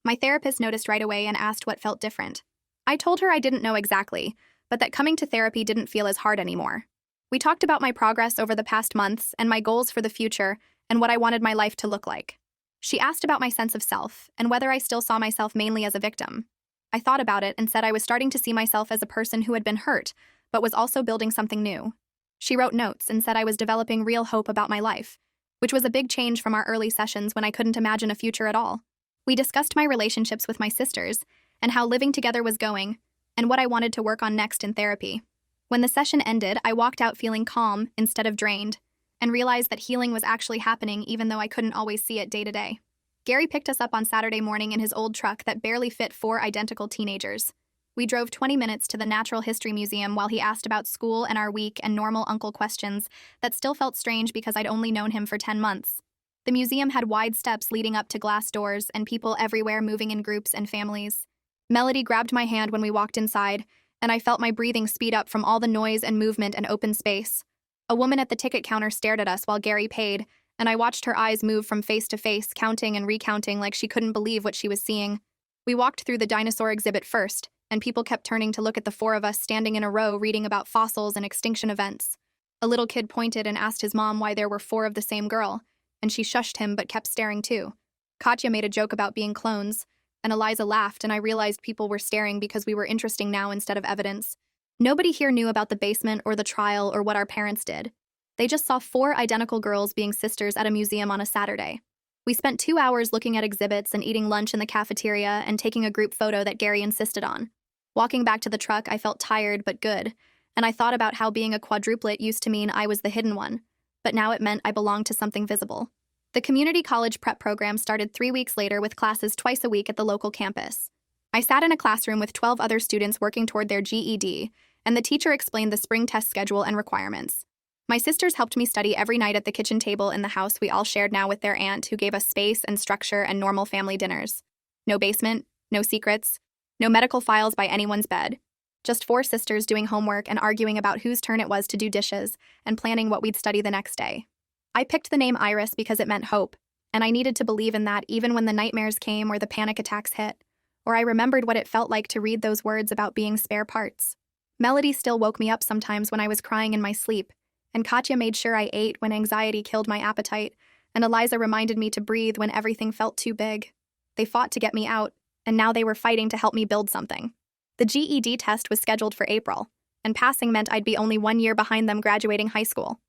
My therapist noticed right away and asked what felt different. I told her I didn't know exactly, but that coming to therapy didn't feel as hard anymore. We talked about my progress over the past months and my goals for the future and what I wanted my life to look like. She asked about my sense of self and whether I still saw myself mainly as a victim. I thought about it and said I was starting to see myself as a person who had been hurt, but was also building something new. She wrote notes and said I was developing real hope about my life, which was a big change from our early sessions when I couldn't imagine a future at all. We discussed my relationships with my sisters and how living together was going, and what I wanted to work on next in therapy. When the session ended, I walked out feeling calm instead of drained, and realized that healing was actually happening even though I couldn't always see it day to day. Gary picked us up on Saturday morning in his old truck that barely fit 4 identical teenagers. We drove 20 minutes to the Natural History Museum while he asked about school and our week and normal uncle questions that still felt strange because I'd only known him for 10 months. The museum had wide steps leading up to glass doors and people everywhere moving in groups and families. Melody grabbed my hand when we walked inside, and I felt my breathing speed up from all the noise and movement and open space. A woman at the ticket counter stared at us while Gary paid, and I watched her eyes move from face to face, counting and recounting like she couldn't believe what she was seeing. We walked through the dinosaur exhibit first, and people kept turning to look at the 4 of us standing in a row reading about fossils and extinction events. A little kid pointed and asked his mom why there were 4 of the same girl, and she shushed him but kept staring too. Katya made a joke about being clones, and Eliza laughed, and I realized people were staring because we were interesting now instead of evidence. Nobody here knew about the basement or the trial or what our parents did. They just saw 4 identical girls being sisters at a museum on a Saturday. We spent 2 hours looking at exhibits and eating lunch in the cafeteria and taking a group photo that Gary insisted on. Walking back to the truck, I felt tired but good, and I thought about how being a quadruplet used to mean I was the hidden one, but now it meant I belonged to something visible. The community college prep program started 3 weeks later with classes twice a week at the local campus. I sat in a classroom with 12 other students working toward their GED, and the teacher explained the spring test schedule and requirements. My sisters helped me study every night at the kitchen table in the house we all shared now with their aunt, who gave us space and structure and normal family dinners. No basement, no secrets, no medical files by anyone's bed. Just 4 sisters doing homework and arguing about whose turn it was to do dishes and planning what we'd study the next day. I picked the name Iris because it meant hope, and I needed to believe in that even when the nightmares came or the panic attacks hit, or I remembered what it felt like to read those words about being spare parts. Melody still woke me up sometimes when I was crying in my sleep, and Katya made sure I ate when anxiety killed my appetite, and Eliza reminded me to breathe when everything felt too big. They fought to get me out, and now they were fighting to help me build something. The GED test was scheduled for April, and passing meant I'd be only 1 year behind them graduating high school.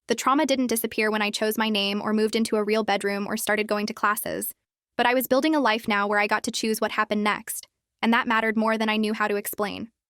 The trauma didn't disappear when I chose my name or moved into a real bedroom or started going to classes, but I was building a life now where I got to choose what happened next, and that mattered more than I knew how to explain.